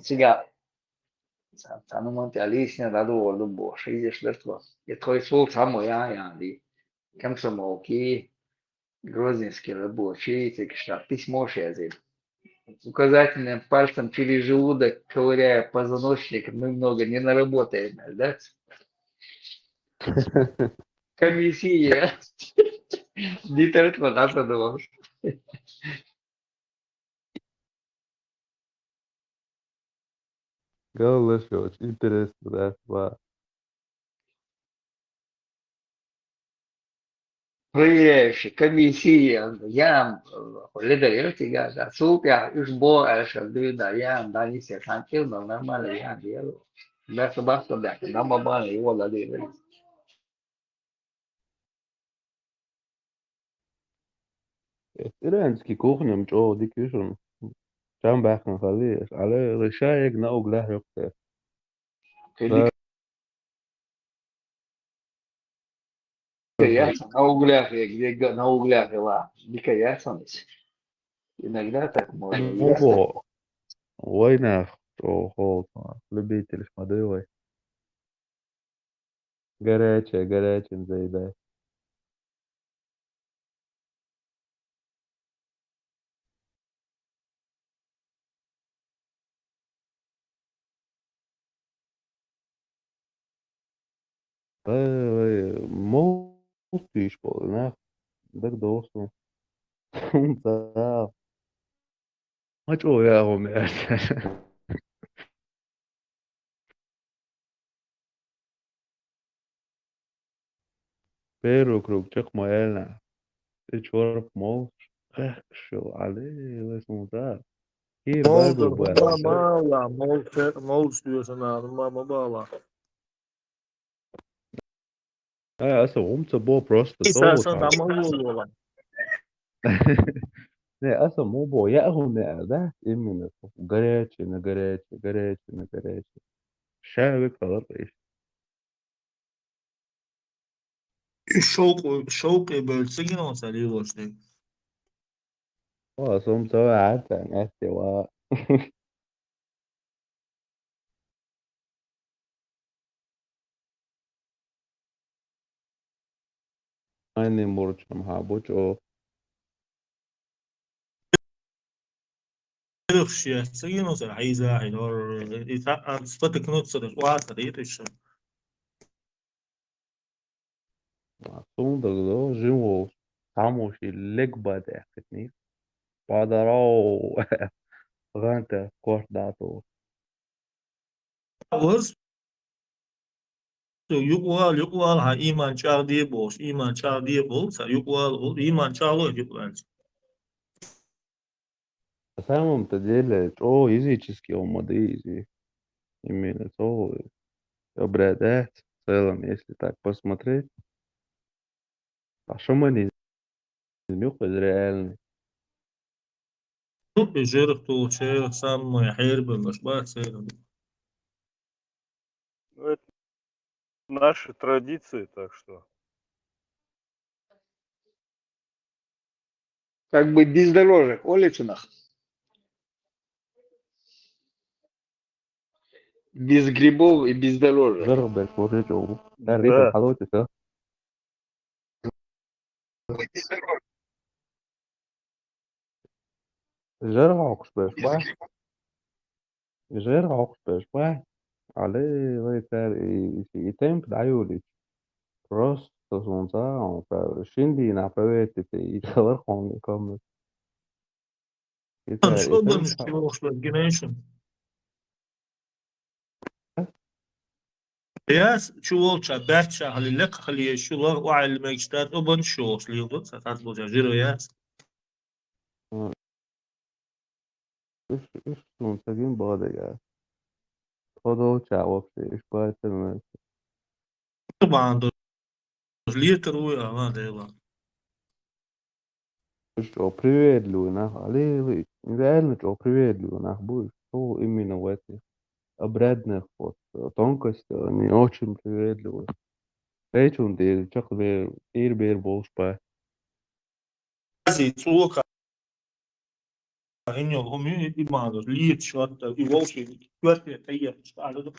Сега, ну монте алисня, да, до больше, идешь до того. И твой слух само я, ди, комсомолки, грозненские рабочие, так что письмо шезит. Указательным пальцем через желудок, ковыряя позвоночник, мы много не наработаем, да? Комиссия. Дитерт вот это думал. قال شو интересно да ва Проверяющий, комиссия, я, лидер, я, да, супер, уж больше, да, я, да, не все, но нормально, я делаю. Да, собака, да, нам обманывали, его ладили. إيرانسكي كوخنة مش دي كيشن كان باخن خليش على رشايق ناوغ له يقطع На углях, ла, дика ясно. Иногда так можно. موضوع وينك خالص любитель шмадывай горячая زي ده молчишь полнах так досно да а чё я умею первый круг чек моэльна ты чёрт молчь эх шо عليه اسمه ده كيف Moldur, برضو بقى bağla, mol diyorsun abi, mama bağla. اصلا قمت بو просто то Esasında там mol oluyorlar. не اصلا مو бо я умею да именно горячий на горячий шавик خلاص Şok bölse yine olsa iyi olsun. خلاص قعدت نفسي و не мурчам хабуч о Рыхшие, сыгинуться, айза, айдор, и так, спотыкнуться, да, уатр, и решил. сундаг до живо тамоши легбаде хитни падаро ганта кордато ورس يقوال ها إيمان شار دي بوش إيمان شار دي بول سا يقوال إيمان شارلو يقوال на самом-то деле о языческие умодызи именно то обрядать в целом, если так посмотреть, а шаманизм реальный. شوف جيرك تو شير سام يحير بالمشبات سير Ну, это наши традиции, так что. Как бы бездорожек, улицах, без грибов и бездорожек. جرب الفرج تعرف Да. الحلاوة جرب عقش باش جرب عقش باش عليه غير i tempo da Iulic prosto sunzao scendi na pavete i telefoni come i شو tempo بنش شو جنيشن ياس شو ولشا باتشا هل لك خليه شو لغ وعي المكشتات وبن شو سليغو ساتات بوجا جيرو ياس iş muntagin bada ya todo ciao iş bada طبعا دوش ليتر ويا ما ديلا iş o privedlu na ali реально o privedlu на будешь то именно в этих обрядных вот тонкостях они очень приветливы. Эйчун дир чак бир болушпай. زي تسوق هنيو هم يمادو ليت شوت يوشي شوت تيا على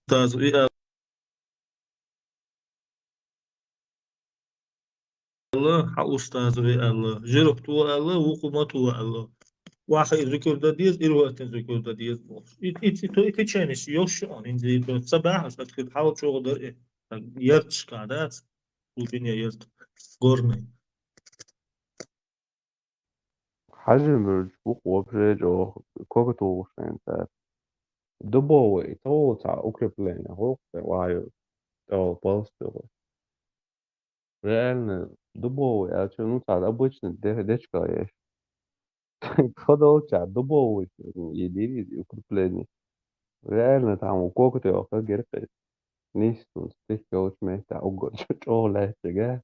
تاز إيه الله حق أستاذ الله جرب تو الله وقومته الله واحد ذكر ده ديز إلو أنت ذكر ده ديز بوش إت تشينش يوش أن إن زي صباح عشان تكون حاول شغل ده إيه يرتش قعدات والدنيا يرت قرني حجم الجبوق وبرجو كوكتو انت دبوي تو تاع اوكريبلين هو وايو то полстого. Реально дубовый, а что, ну так, обычно дечка есть. Ходил дубовый, и дивизии укрепления. Реально там у кого-то как герпес. Нисту, стихи очень места, угод, что лечега.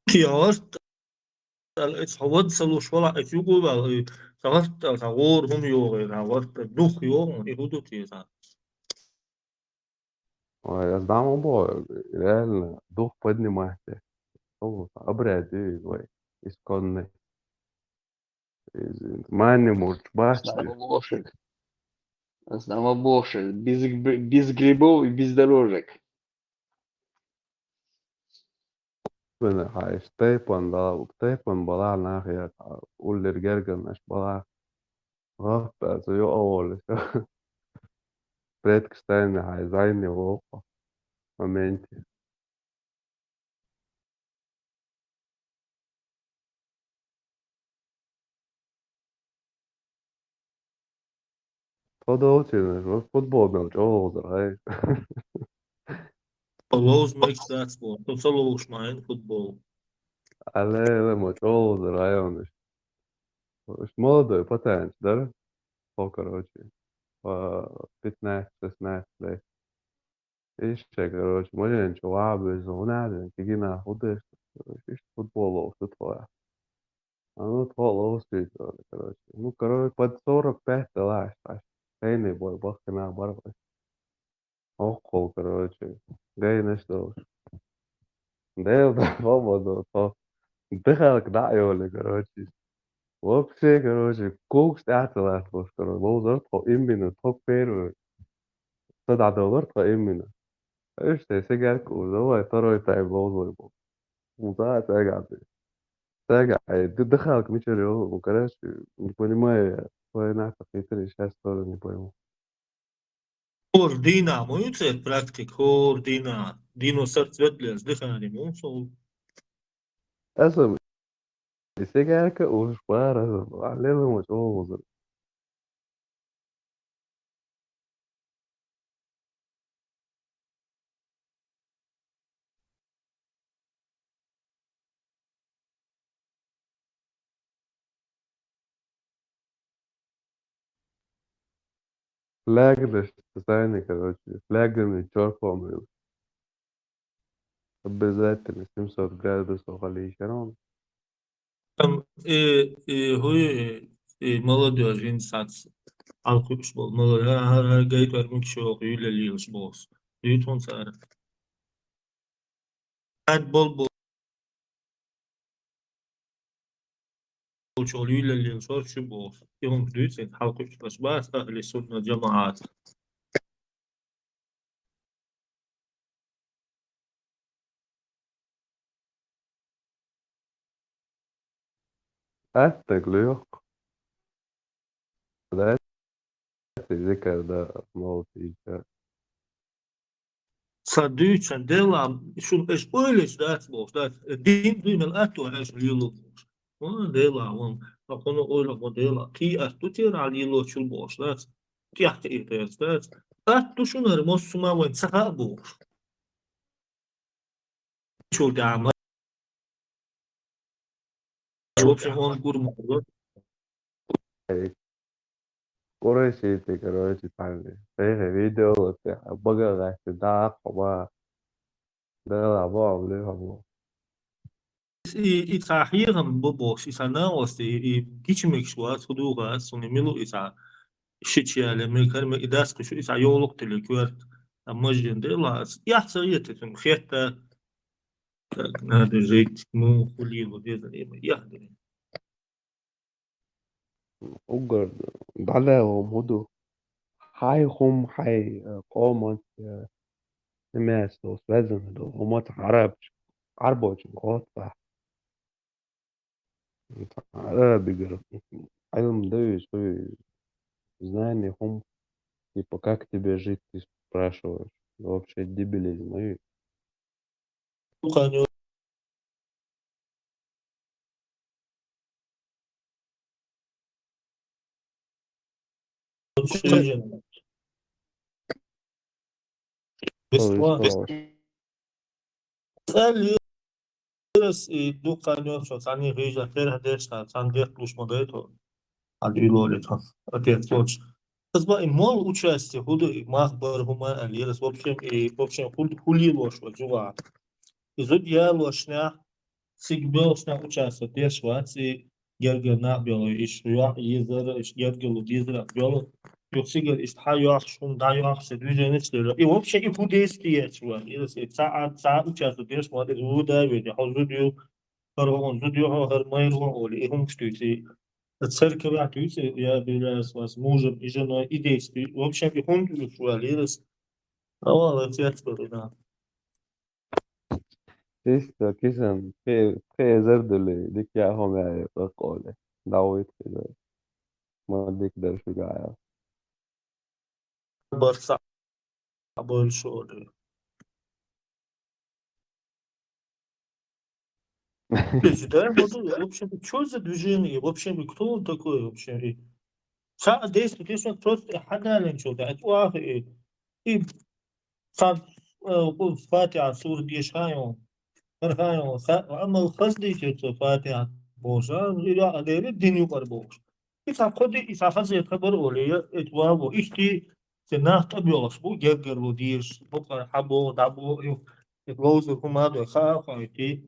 تيارت الإتصابات سلوش ولا أتيوكو بقى سغرت تغور هم يوغي سغرت دوخ يوغ يهودو تيزا Я знал обои, реально, дух поднимайте. Обряды, исконные. Мани мурч, башти. Слава Боже, без грибов и без дорожек. هاي ستيبن بلا ناحية قول للرجال مش بلا غلط زي أول Предкстайна هاي Европа в моменте. Продолжительно, футбол мелчал, هاي. Allows makes that sport تو سلوش معين فوتبول Але мелчал, район. مش молодой, потенц, да? По короче, по 15-16 лет. Еще, короче, мы ничего, без надо, какие нахуды, футбол, что твое. А ну, полосы, короче. Ну, короче, под 45 лаш, тайный бой, бахкана, барбай. Окол, короче. Гай nešto. Да, да, свободу, то. Дыхал к дайоле, короче. Вообще, короче, кук стятала, короче. Лозер, то именно, то первый. То да, доллар, то именно. قشطة سجلك وهو ترى يتعب موضوع وطلعت راجع دخلك مش اليوم وكلاش نقول ما نعرف كتير إيش هستور نقول Hor dina mojuce praktik, hor dino src vetljaz dihani mūsu. أصلا سجلك ومش بعرف عليهم مش هو Flagler ثانية короче флягами черпом обязательно 700 градусов алишерон Молодежь, инсац. Alkış bol. Her gayet vermek şey yok. Yüyleliyoruz boz. Lütfen sana. Her bol şol yüyleliyoruz. Var şu boz. Yolun lütfen halkış baş. Bas ahli sünnet cemaat. أتقل يق ده ذكر ده موتي Sadüçen devam. Şu eş öyle ders boz. Din duymel atto eş yolu. Ona devam. Bak onu öyle o devam. Ki atto tiyer al yolu şul boz. Tiyahte ihtiyaç. Atto şunları mosuma ve saha boz. Şu devam. В общем, он гурман. قريشي короче تعمل فيه فيديو وبتاع بقى غاش ده عقبة ده لعبة ليه هو I trahieren bobos, i naost, i geçmek şu an huduga, sonu milu isa şiçyale, mekarme idas kuşu isa yoluk tele kürt, amajın de las, yahsa yetetun, khiyata, nade jeyt, mu hulilo, dezan ema, yahde. أجر ده ومدو هاي هم هاي قومت ناس دوس لازم دو همات عرب جنقات عرب بيجرب علم ده شوي знания هم типа как тебе жить ты спрашиваешь вообще дебилизм и Tukanyo, şeyjen, то bestva. есть Sali, Tukanyo, şu sani reja, ter hadeşta, san deh plus modeto, alilo letan, adet soç. Kızba imol участие, худу махбар хума алирас, в общем, хулило шо, жуга. Изуд я лошня, сигбел шня участие, дешвац, и гергер на бело, иш юа, езер, иш гергелу дизра бело, юксигер, иш ха юах шум, да юах се, движение чтело. И вообще и худействие, чува. Ирас, и ца участие, дешвац, изуда, ведь, хозудю, هرون زوديو هرمايرون أولي إهم شتوتي التركة بعتوتي يا بلاس واس موجب إجانا إيديستي وبشان بيهم شواليرس والله تياتبرنا Isto kisam ke zerduli dik ya hom ya qole dawit kده ما dik der shugaya برصع بول شغل Да, в общем, что за движение? В общем, кто он такой вообще? ساعة ديس بتسمع بروست حدا لنشو ده أتواه إيه صار فاتحة سورة ديش هايون هايون أما الخزدي كتو فاتحة بوشا إلى أدير الدين يقر بوش إذا قد إذا خزي خبر أولي إتواه إشتي سناه تبيوش بو جرجر وديش بقر حبو دابو يتلوز الكما دو خاف إتي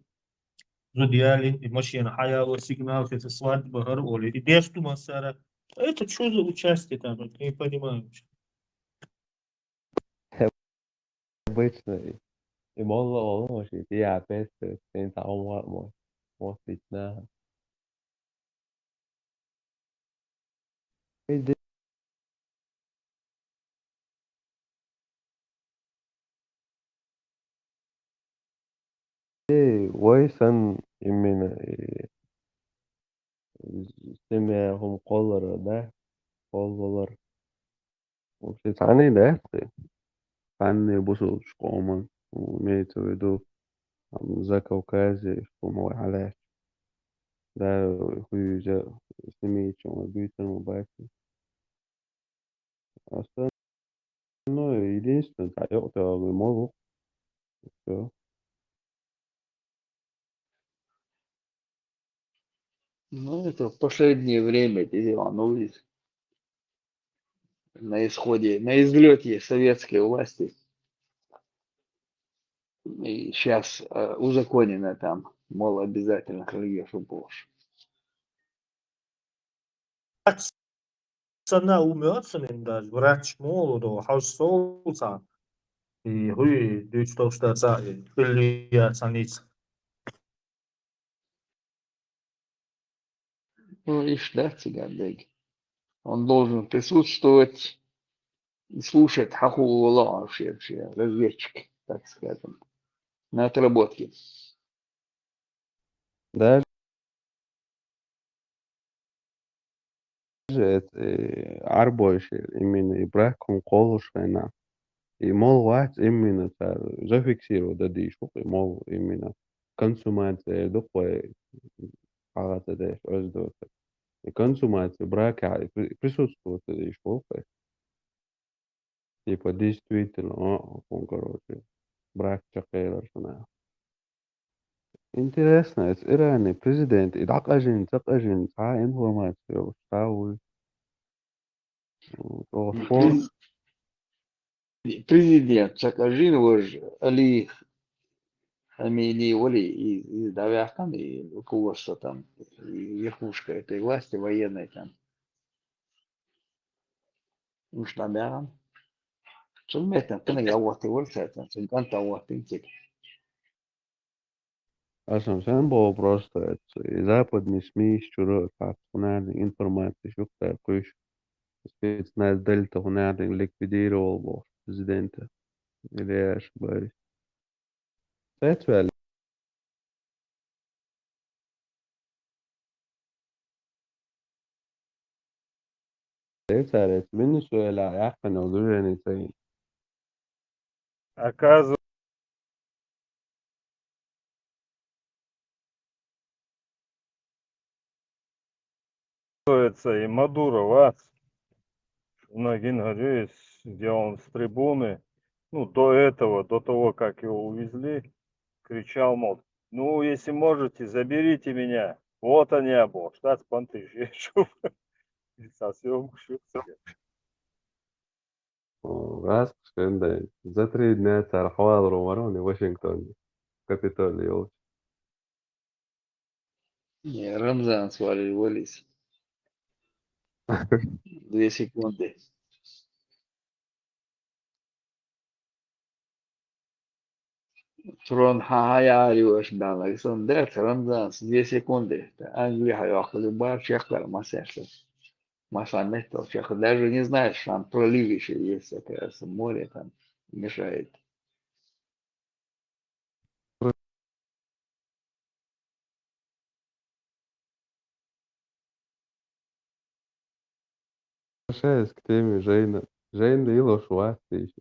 زوديالي ماشينا حياة وسигнал في свадьбы بهر أولي إديش تو مسارة это что за участие там, я не понимаю. обычно и мало может я опять sen tamam mos bitna ويسن يمنا سمعهم قولر ده قولر وبتتعني ده عني بصوا شقوما وميتوا يدو زكا وكازي شقوما وعلاش ده هو جا سميت شو بيتر مباشر أصلا إنه единственное يقطع الموضوع всё. Ну, это в последнее время эти волнуюсь на исходе, на излете советской власти. И сейчас узаконено там, мол, обязательно Хагешу Бош. Sana umötsen da vrach molo haus solsa i hui Deutschland Billiga Sanitz. Ну, и шляхте Гандег. Он должен присутствовать и слушать хахулула вообще, разведчик, так скажем, на отработке. Даже عربوش именно إبراهيم قولش هنا مول واحد إمنا زي فيكسير وده دي شوق مول إمنا консумация дохуя агата деш оздо консумация брака присутствует и шофе типа действительно он короче брак чакейлар. Интересно, это Иран, президент, и так ажин, та информация, что спор. Президент Саакашвили уж Али Хамини Оли и Давяхан, и руководство там, и верхушка этой власти военной там. Уж намерен. Сумметно, ты я вот и вот это, сумметно вот и Sen buvo просто западный СМИ щуро هناك информация شفتها كويس спецназ دلتا هناك ليكفيديرو президента или ошибаюсь. Сетвель. Это بالنسبة لي عارفة إنه دول يعني Оказывается, и Мадуро вас на Генгадюис, где он с трибуны, ну, до этого, до того, как его увезли, кричал, мол, ну, если можете, заберите меня. Вот они оба. Штат Пантыш. Я совсем шутки. раз كان за 3 дня صار حوار وروني واشنطن كابيتوليو. Не, Рамзан свалили Уоллис. 2 секунды. Трон Хаяриуш дал Александр Рамзан 2 секунды. Англия хаяхали бар чехлар масерса. Масанетто чех. Даже не знаешь, там пролив еще есть, такое море там мешает. Возвращаясь к теме Жейна. Жейн Лило Шварци.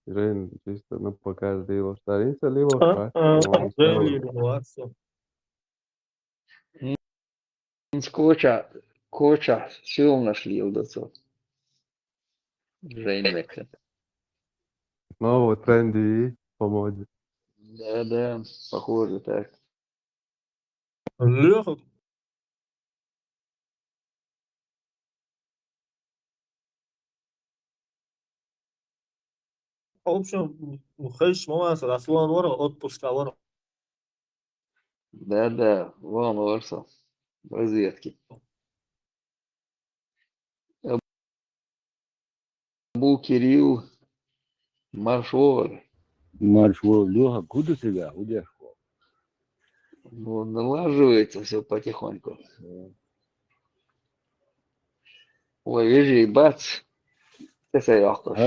Жейн чисто на показ Лило Старинца Лило Шварци. Коча сил нашли удацо. Жейн Векса. Нового тренди по моде. Да, похоже так. Леха. В общем, خش مواصل أسوان ورا отпуска ورا. Да, вон Орса. Разведки. Абу Кирилл Маршор. Маршвол, Леха, куда тебя? Где? Ну, налаживается все потихоньку. Ой, вижу, и бац. Это яхтош.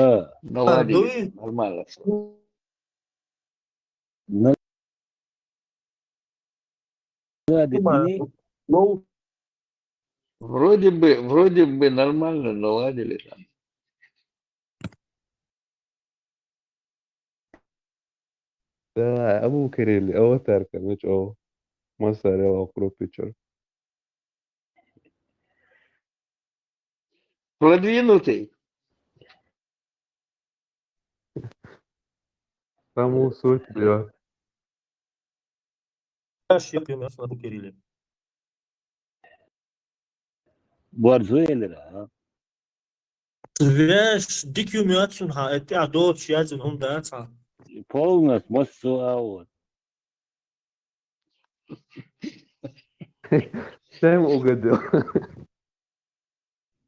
Наладили. Дуй. Нормально все. Думаю, ну, Вроде бы нормально наладили там. Да, Абу Кирилл, аватарка, ну чё, моцарелла про пicture. Продвинутый. Саму суть бьет. taş yapıyorum ya bu keriyle. Борзуэлера, а? Знаешь, дикую мятсун ха, это а до чьязин он дается. Полностью моссуаот. Всем угодил.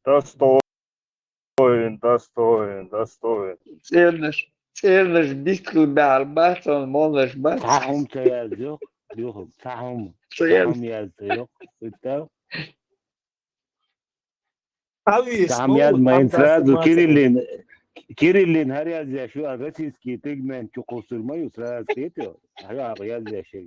Достоин. Цернаш бискл баарбатон, молнаш бат. صحهم تيازيق يوخب صحهم يازيق بتاع Abi صحهم ياز small ما tam dersi ينسراد maçı. كيريلين هر ياز يا شو أغسيس تجمن تقصر ما يسراد كيتو هر ياز يا شيء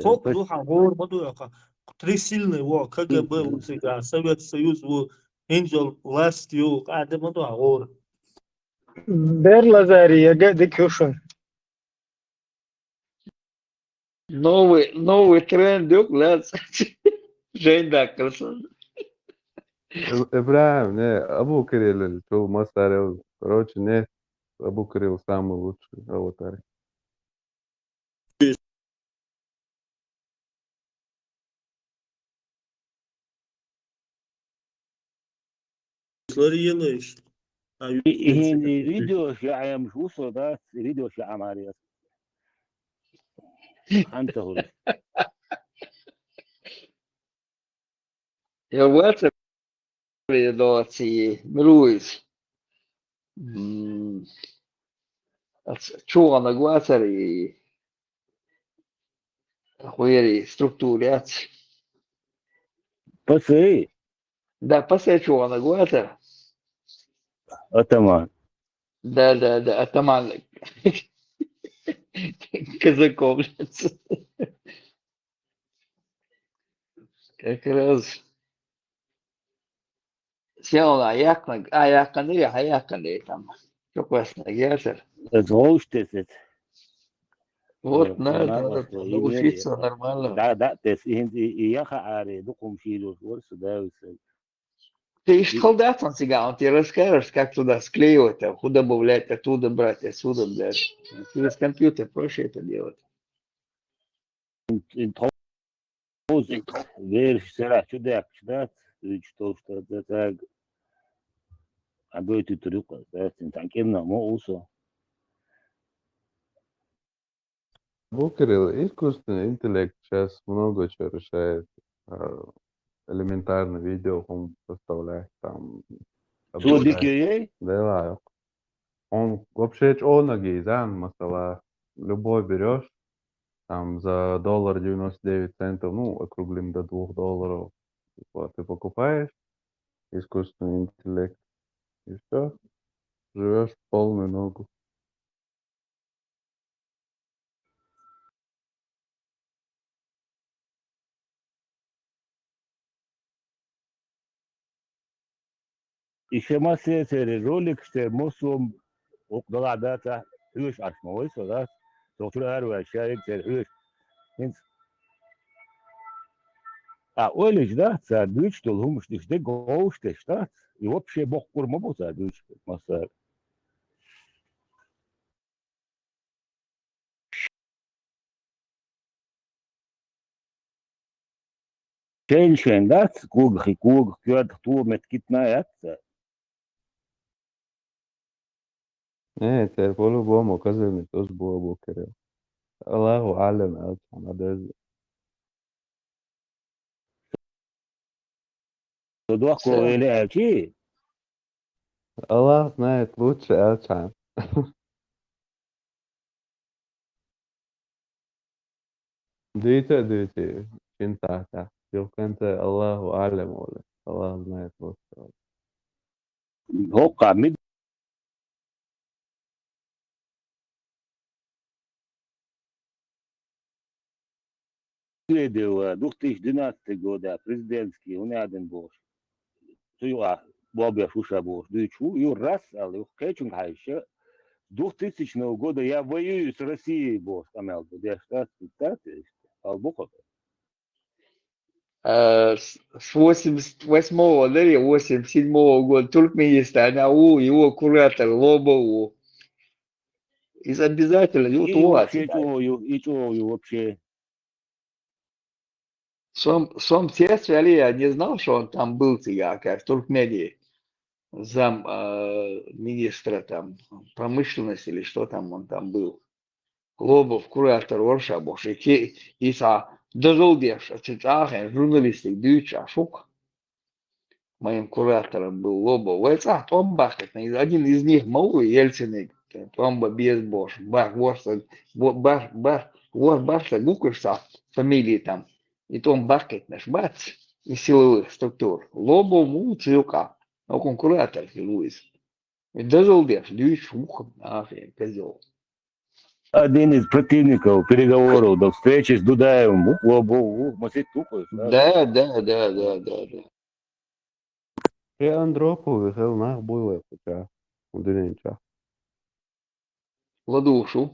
Топ духа гор мадуяка. Три сильные во КГБ у себя, Совет Союз у Angel Last You, قاعدة мадуя гор. بير لازاري قاعد كيوشن. Новый тренд, لاز. Жень Дакkelсон. Ибраим, не, Абу Кирилл, что моцарелла. Короче, нет, Абу Кирилл самый лучший аватар. Yılış. هين فيديو شيء مش وصل ده فيديو شيء عماري أنت هو Eu vou atrás Luiz. Чуана Гуатари. Хуери структурят. بس إيه Да, после Чуана Гуатара. تمام Да, атаман. Казаковлец. Как раз. Сел на Аякна там. Что классно, Геатер. زوج تست Вот надо научиться нормально. Да تس إيه خاري دقم شيلو ورس ده Ты из солдатом сигал, ты расскажешь, как туда склеивать, там, куда добавлять, оттуда брать, отсюда, блядь. Через компьютер проще это делать. توز غير سرعة شدك شدات что это так обои طريقة ده انت كنا مو اوصل Абу Кирилл, искусственный интеллект сейчас много чего решает. Элементарно видео он составляет там. شو ديك ايه Да, он вообще оноги, да, масала. Любой берешь, там за $1.99, ну, округлим до $2. Типа, ты покупаешь искусственный интеллект, и все, живешь полную ногу. еще массе ролик что мосом около дата هوش عشموي صدق دكتور هروا شايك هوش انت اولش ده ساندويتش دول هم مش ده جوش ده и вообще бог курма бо сандвич маса Женщин, да, куг, куд, ту, меткитная, ايه تقولوا بوم كذا أسبوع بكرة. الله أعلم أصلا هذا. доку или эти, الله знает лучше Элчан. ديتا انت شوف انت الله أعلم ولا الله знает лучше. هوقع مد Выглядел 2012 года президентский, он один был. Туюа Бобя Фуша был. Дычу, и раз, але кэчунг хайше. 2000 года я воюю с Россией, босс, Амел, где штат, Албухов. С 88-го, да, или 87-го года Туркменистан, его куратор Лобову. Из обязательно, И вообще, чего вообще. Сам тестре, ali я не знал, что он там был, как в Туркмении, зам министра там промышленности или что там он там был. Лобов, куратор Орша, боже, иса дожил деш, журналистик, дюча, шук. Моим куратором был Лобов. Это Томбахет, один из них малый Ельциник, Томба без бош, Барса, Гукушса, фамилии там. И Том Бахет наш бац из силовых структур. Лобов му цилка, но конкуратор Луис. И дожил деш, дюч, шук, козел. Один из противников переговоров до встречи с Дудаевым, Лобову, мосить тупо. Да. При Андропове хелнах было, хотя удивление. Ладушу.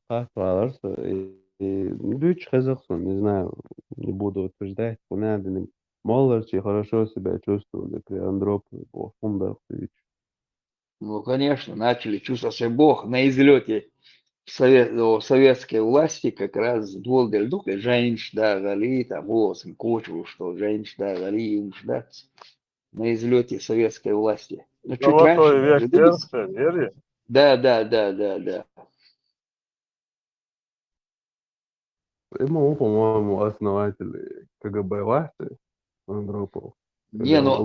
Хахваларса и Дюч Казахстан, не знаю, не буду утверждать, понятно. Молодцы хорошо себя чувствовали при Андропове, по фундах. Ну, конечно, начали чувствовать себя Бог на излете советской власти, как раз двое духа, женщин, да, гали, там, голосом кучу, что женщин, да, гали, да, на излете советской власти. Ну, чуть раньше Золотой век даже, да, сербской вере. да. Ему, по-моему, основатель КГБ власти, Андропов. Не, ну,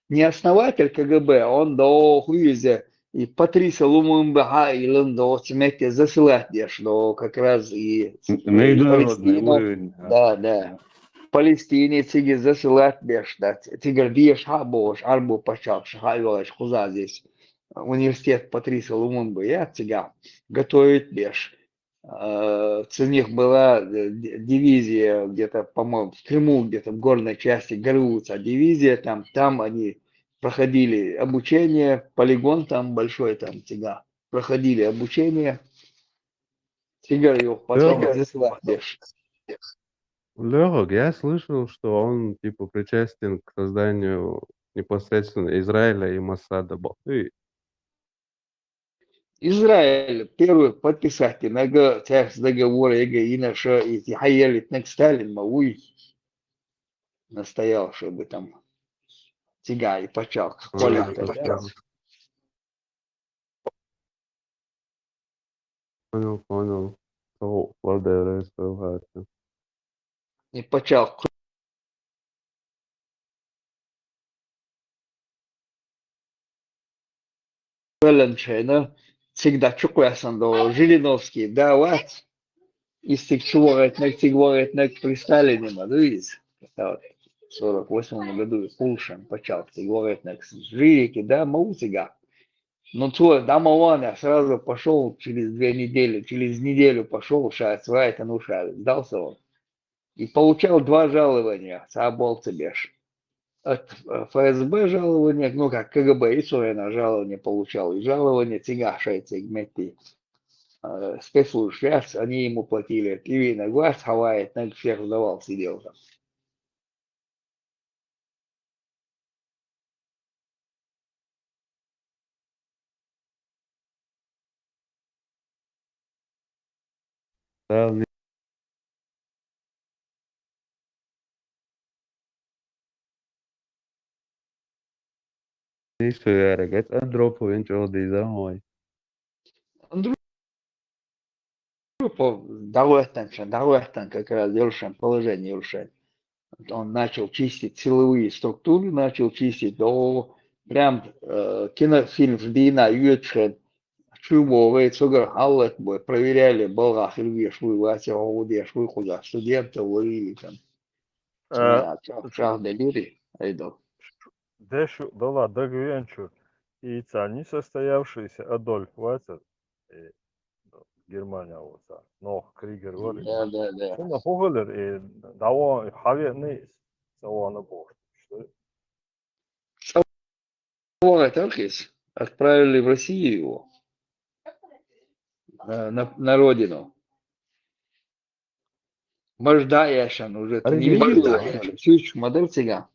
не основатель КГБ, он до Хуизе и Патриса Лумумбаха и Лондо Цемете засылать дешь, но как раз и Международный Палестину, уровень. да. В Палестине тиги засылать дешь, да, тигр диеш хабош, арбу пачал, шахайвалаш, хуза здесь. Университет Патриса Лумумбы, я тига, готовит дешь. У них была дивизия где-то, по-моему, в Крыму, где-то в горной части Горуца дивизия, там они проходили обучение, полигон там большой, там тига, проходили обучение, тигр его потом засылаешь. Лёгок, я слышал, что он типа причастен к созданию непосредственно Израиля и Моссада. Израиль первый подписатель на текст договора и наша и Хайелит Сталин Мауи настоял, чтобы там тига и почал Понял. То владелец еврейства. и почал Веленчена всегда чукуясан до Жириновский давать из тех говорит на при Сталине Мадуиз. В 48 году Пулшин почал говорит на Жирики, да, Маутига. Но твой Дамавана сразу пошел через 2 недели, через неделю пошел шать, свайта, ну шать, сдался он. И получал 2 жалования, сабол цебеш. От ФСБ жалование, ну как КГБ и Сорина жалование получал. И жалование тигаша тигмети. Спецслужб, они ему платили. Киви на глаз, хавает, на всех сдавал, сидел там. Да, не что я регет Андропов, ничего дизайн. Давлетан как раз Юршин, положение Юршин. Он начал чистить силовые структуры, начал чистить до прям кинофильм Дина Юршин. Чубовые цугар Аллет бой проверяли Болгах или швы Вася Оуде швы куда студенты ловили там. Шах делири, айдо. Дешу дала догвенчу и несостоявшийся Адольф Вацер Германия вот так. Но Кригер говорит. Да. Сонда пугалер и даво хаве сауана бог. Савора Тархис отправили в Россию его, на родину. Можда Яшан уже, ты не видел его? Чуть модель цыган.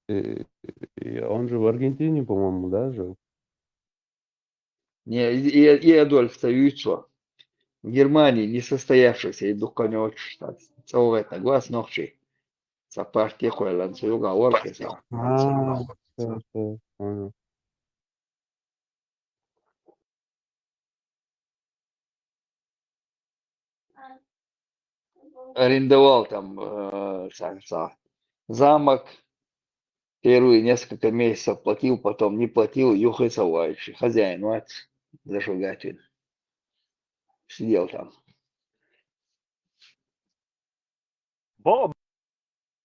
И он же в Аргентине, по-моему, да, жил? Не, и Адольф Цавичо. В Германии несостоявшийся и духовный целый на глаз ногчий. Sa parte quella, non si gioca a Orche, sa. Всё, понял. Арендовал там замок, первые несколько месяцев платил, потом не платил, юхай Саваевич, хозяин, мать, зажигатель. Сидел там.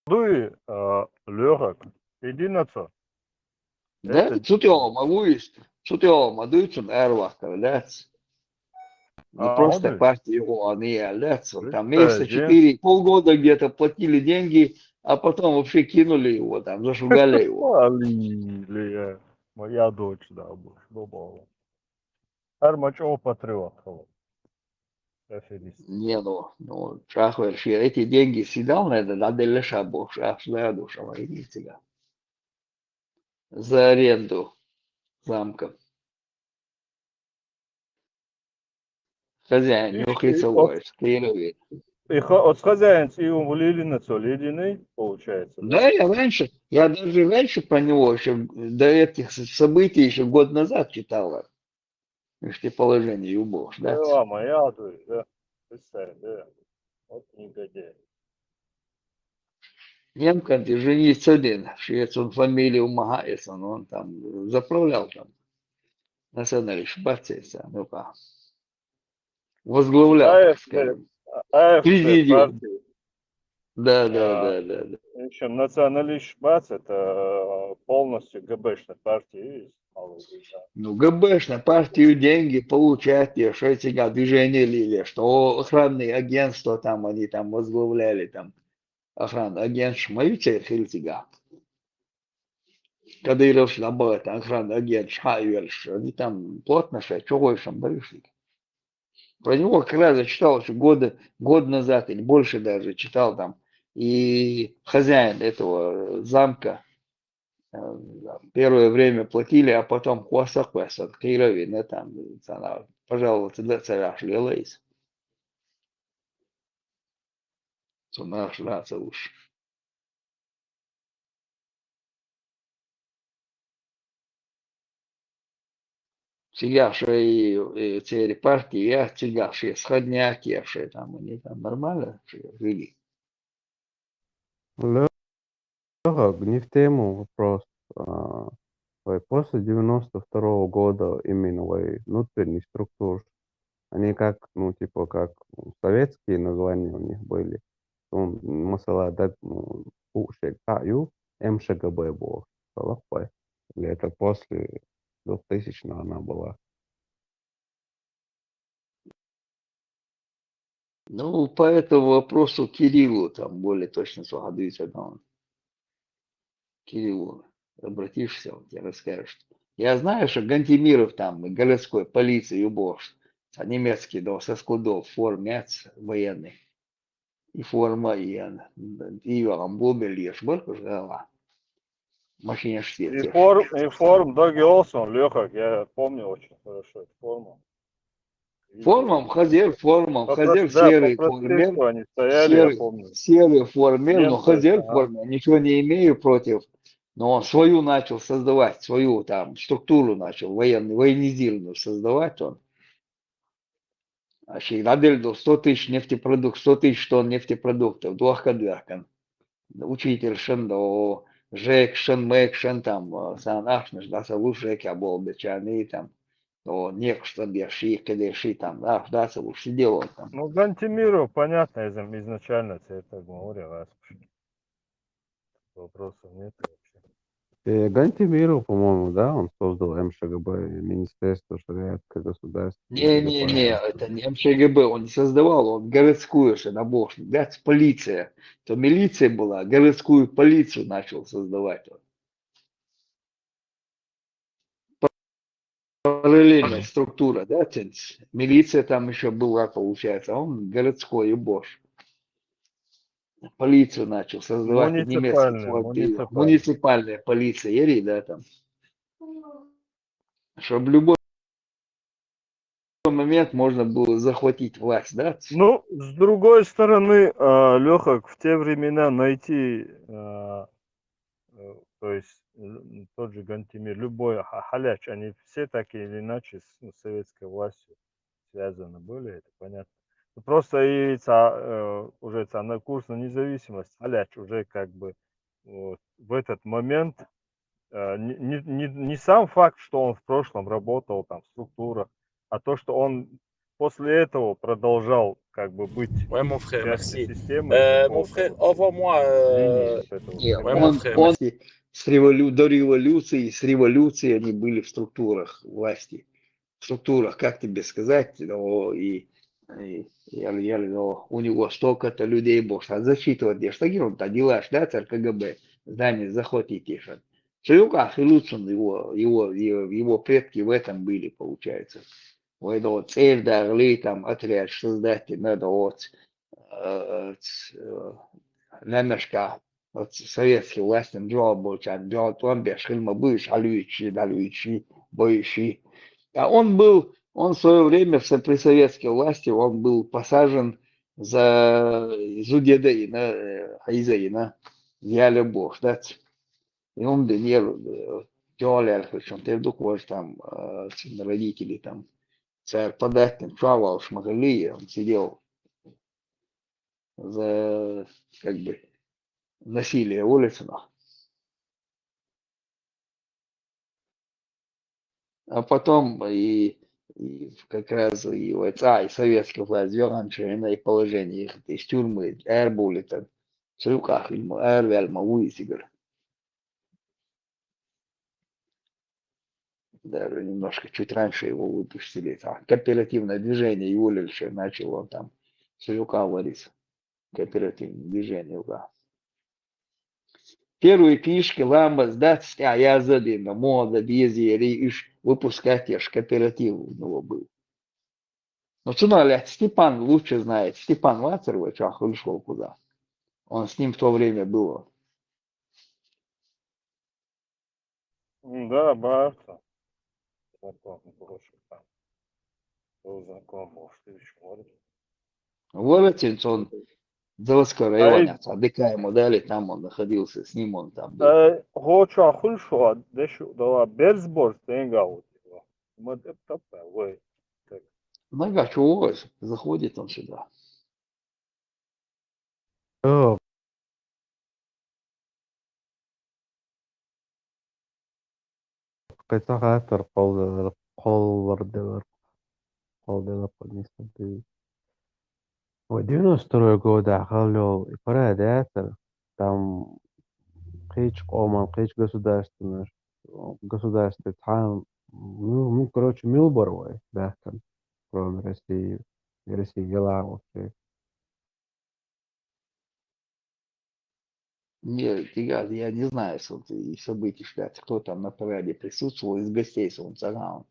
Дуй, Лёрак, иди на то. Да, Это цутиома, вуист, цутиома, дуйцун эрвах, кавляц. Не просто Оды. партия его, они аляц. Там Это месяца один. 4, полгода где-то платили деньги, а потом вообще кинули его, там, зашугали его. Алилия, моя дочь, да, бабала. Армачева патриот. Аферист. Не, ну, шахуешь, эти деньги съедал, надо леша бог, шахуя душа, воинителя. За аренду замка. Хозяин, Юхай Саваевич, Кировит. И от хозяин и уволили на ледяный, получается, да? Да, я даже раньше про него еще, до этих событий, еще год назад читал. Что положение юбов, да? Да, моя дочь, да. Представь, да. Вот негодяй. Немка, ты женись один, швец, он фамилию Магаесон, он там заправлял там, национальный шпацейся, ну-ка, возглавлял, так скажем, АФП президиум. партии. Да. В общем, националист Шпац это полностью ГБшная партия. Ну, ГБш на партию деньги получать, и что эти движения лили, что охранные агентства там, они там возглавляли, там, охранный агент Шмайчер Хильтига. Кадыров там был, это охранный агент Шайверш, они там плотно шли, чего еще там пришли. Про него как раз я читал еще год назад, или больше даже читал там, и хозяин этого замка, первое время платили, а потом кваса от Кировина там, пожалуйста, для царя шлелейс. Наш нация уж. Сигавшие эти партии, сигавшие сходняки, там, они там нормально жили. Лёгок, не в тему вопрос. После 92-го года именно внутренней структур, они как, ну, типа, как советские названия у них были. Масала дат, УШКЮ, МШГБ был. Или это после 2000-го она была? Ну, по этому вопросу Кириллу там более точно согадуется, но Кириллу обратишься, он тебе расскажет. Я знаю, что Гантимиров там, городской полиции, убор, немецкий, да, со складов формят военный. И форма, и амбубель, и шборка ждала. Машине И форм Доги Олсон, Леха, я помню очень хорошо эту форму. Формам, хозяин Да, серый по формер, проспекту они стояли, я помню. серый формер, но Немцы, хозяин ага. формер, ничего не имею против, но он свою начал создавать, свою там структуру начал, военизированную создавать он. А Шейрадельду 100 тысяч нефтепродуктов, 100 тысяч тонн нефтепродуктов, двухкадверкан. Учитель шен, жек, шен, мэк, шен там, сан ахнеш, да, лучше жеки оболбечаны там. То некто беши, кадеши там, да, уж сидел он там. Ну, Гантимиров, понятно, изначально тебе так говорил, вопросов нет вообще. Гантимиров, по-моему, да, он создал МШГБ, Министерство шариатского государства и Не, безопасности. это не МШГБ, он не создавал, он городскую шедобошник, да, полиция. То милиция была, городскую полицию начал создавать. Он. Параллельная структура, да, милиция там еще была, получается, а он городской бош. Полицию начал создавать, и немецкий флот, муниципальная полиция, ери, да, там. Чтобы любой момент можно было захватить власть, да? Ну, с другой стороны, Леха, в те времена найти, то есть тот же Гантимир, любой халяч, они все так или иначе с советской властью связаны были, это понятно. Просто и уже на курс на независимость, халяч уже как бы вот, в этот момент не сам факт, что он в прошлом работал там в структурах, а то, что он после этого продолжал как бы быть Ouais, mon frère, частью merci. системы Mon какого-то frère, вот envoie-moi. линии вот этого Не, Ouais, mon всего. frère, он merci. до революции, с революции они были в структурах власти. В структурах, как тебе сказать, но но у него столько-то людей было, что зачитывать, где что он делаешь, да, царь КГБ, здание захватить. Шелюках и Люцин, его предки в этом были, получается. Вот это вот цель, да, там отряд создать, надо вот немножко от советской власти делал был, делал пломбе, шельма быш, алюичи, боищи. А он в свое время при советской власти, он был посажен за зудедеина, хайзеина, я любовь, да. И он деньги делали, причем ты вдруг там родители там, царь податен, чавал, шмагали, он сидел за, как бы, насилие улицы. А потом и как раз и вот, и советская власть вела на положение их из тюрьмы, эрбули там, в руках, эрвельма, уисигр. Даже немножко чуть раньше его выпустили. Кооперативное движение Юлевича начал он там с рукав варить. Кооперативное движение, да. Первые книжки Ламбас, да, я задумал, мода, безье, выпускать аж кооператив у него был. Ну, что, Степан лучше знает. Степан Вацарович, ушел куда. Он с ним в то время был. Да, братца. Знаком, хороший там. Был знаком, может, ты еще говоришь. Воротинц, он заводской Ай, районец, АДК ему дали, там он находился, с ним он там был. hoću ahulšo, dešu, da Berzbor stenga u tijelo. Ma de tapa, ой. Много чего, заходит он сюда. О, قطع خاطر قول поднесли. В 92 года Ахалев и Парадятер, там Кыч Оман, Кыч государство, там, ну, короче, Милборовой, да, там, кроме России, и России дела вообще. Нет, я не знаю, и событий, кто там на параде присутствовал из гостей Солнцагаун.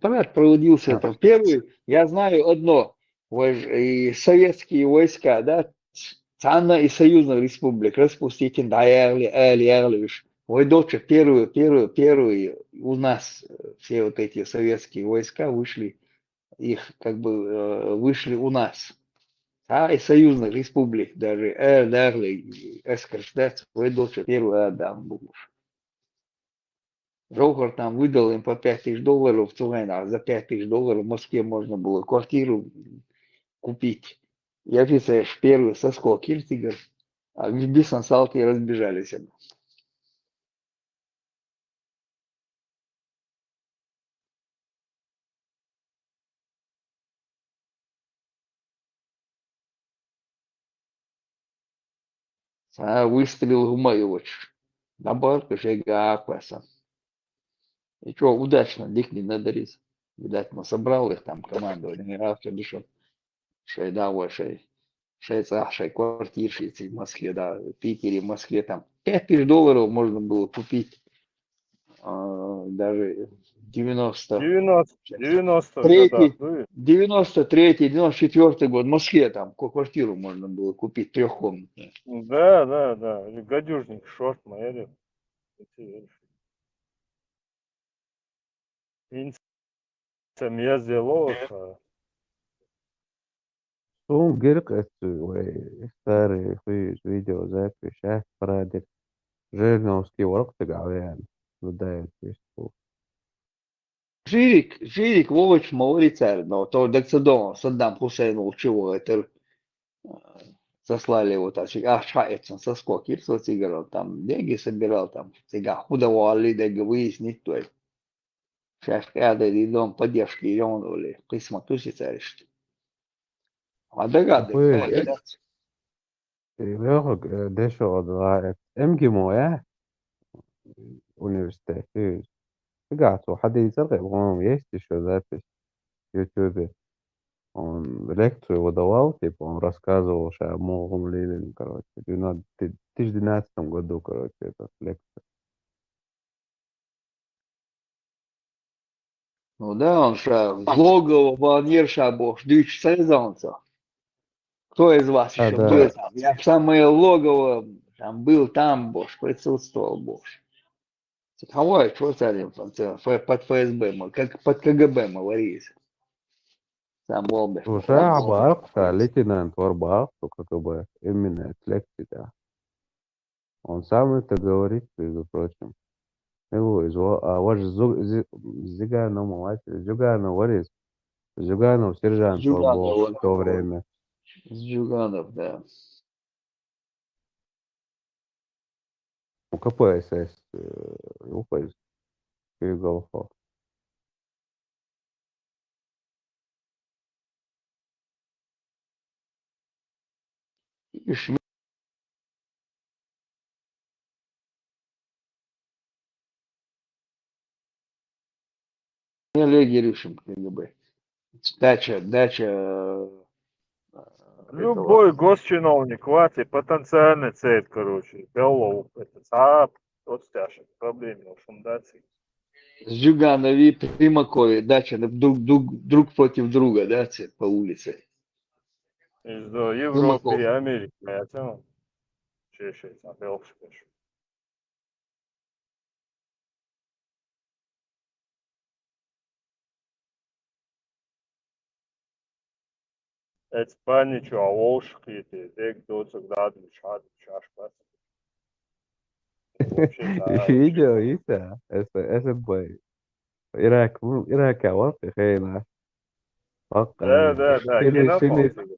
Парад проводился там первый, я знаю одно, и советские войска, да, Цана и союзных республик распустить Эрлиш. Ой, доча, первые у нас все вот эти советские войска вышли, их как бы вышли у нас. А и союзных республик даже Эрли, Эскерштадт, ой, доча, первый Адам был. Рохар там выдал им по 5000 долларов в Туване, а за 5000 долларов в Москве можно было квартиру купить. Я писаю, первый соскок Киртигер, а без салки разбежались. А выстрелил в Маевич. Наоборот, кошелька акваса. И что, удачно, дик не надарис. Видать, мы собрал их там команду, не раз все дышал. Шей давай, шей цах, шей квартир, шей в Москве, да, в Питере, в Москве там. $5000 можно было купить. Даже 90, 90 годах, третий, ну, 93-й, 94-й год в Москве там квартиру можно было купить трехкомнатную. да. Гадюшник, шорт, моя. Инцем я сделал, Сум гиркас старый видеозапись, шах прадик. Жириновский ورق تقعويان بداية فيسبوك. Жирик, Вович, мой царь, но то Дексадон, Саддам Хусейн учил это, сослали его так, шаецен со скоки, играл, там деньги собирал, там, сега худовали, деньги выяснить, то есть. Сейчас когда идем поддержки, идем, письма туси царишь. А догадывай, Pues, luego de eso, امجي موياه universitet. قعدت وحد يزرق وهم يستشو запись в YouTube. Он лекцию выдавал, типа, он рассказывал, что могу Ленин, короче, в 2012 году, короче, эта лекция. Ну да, он что, Логово, Валнирша, бог, дичь сезонца. Кто из вас А, еще был да, там? Я в самое логово там был, там, бож, присутствовал, бож. Цеховой, что царим, под ФСБ, мы, как под КГБ мы варились. Сам Волбеш, уже там был. عبارة лейтенант Варбах, как бы именно лекции, да. Он сам это говорит, между прочим. Его ваш Зиганов, мать, Зюганов, what is? Зюганов, сержант Варбах в Зюганов, то время. Зюганов, да. У КПСС, упасть, переголовок. И Олег Решим КГБ. Дача этого. любой госчиновник, хватит, потенциальный цель, короче, Беллов, это вот стяжек, проблемы, фундации. Зюганови, Примакове, дача друг против друга, да, по улице. Из Европы Примаков. и Америки, я тяну. Чешется, Белшка. Это паничу, а волшки, дек доцик дадли, шашка. Вообще, Видео, Иса, СНБ. Ирак, وقت خينا وقع да, شنو кинофон.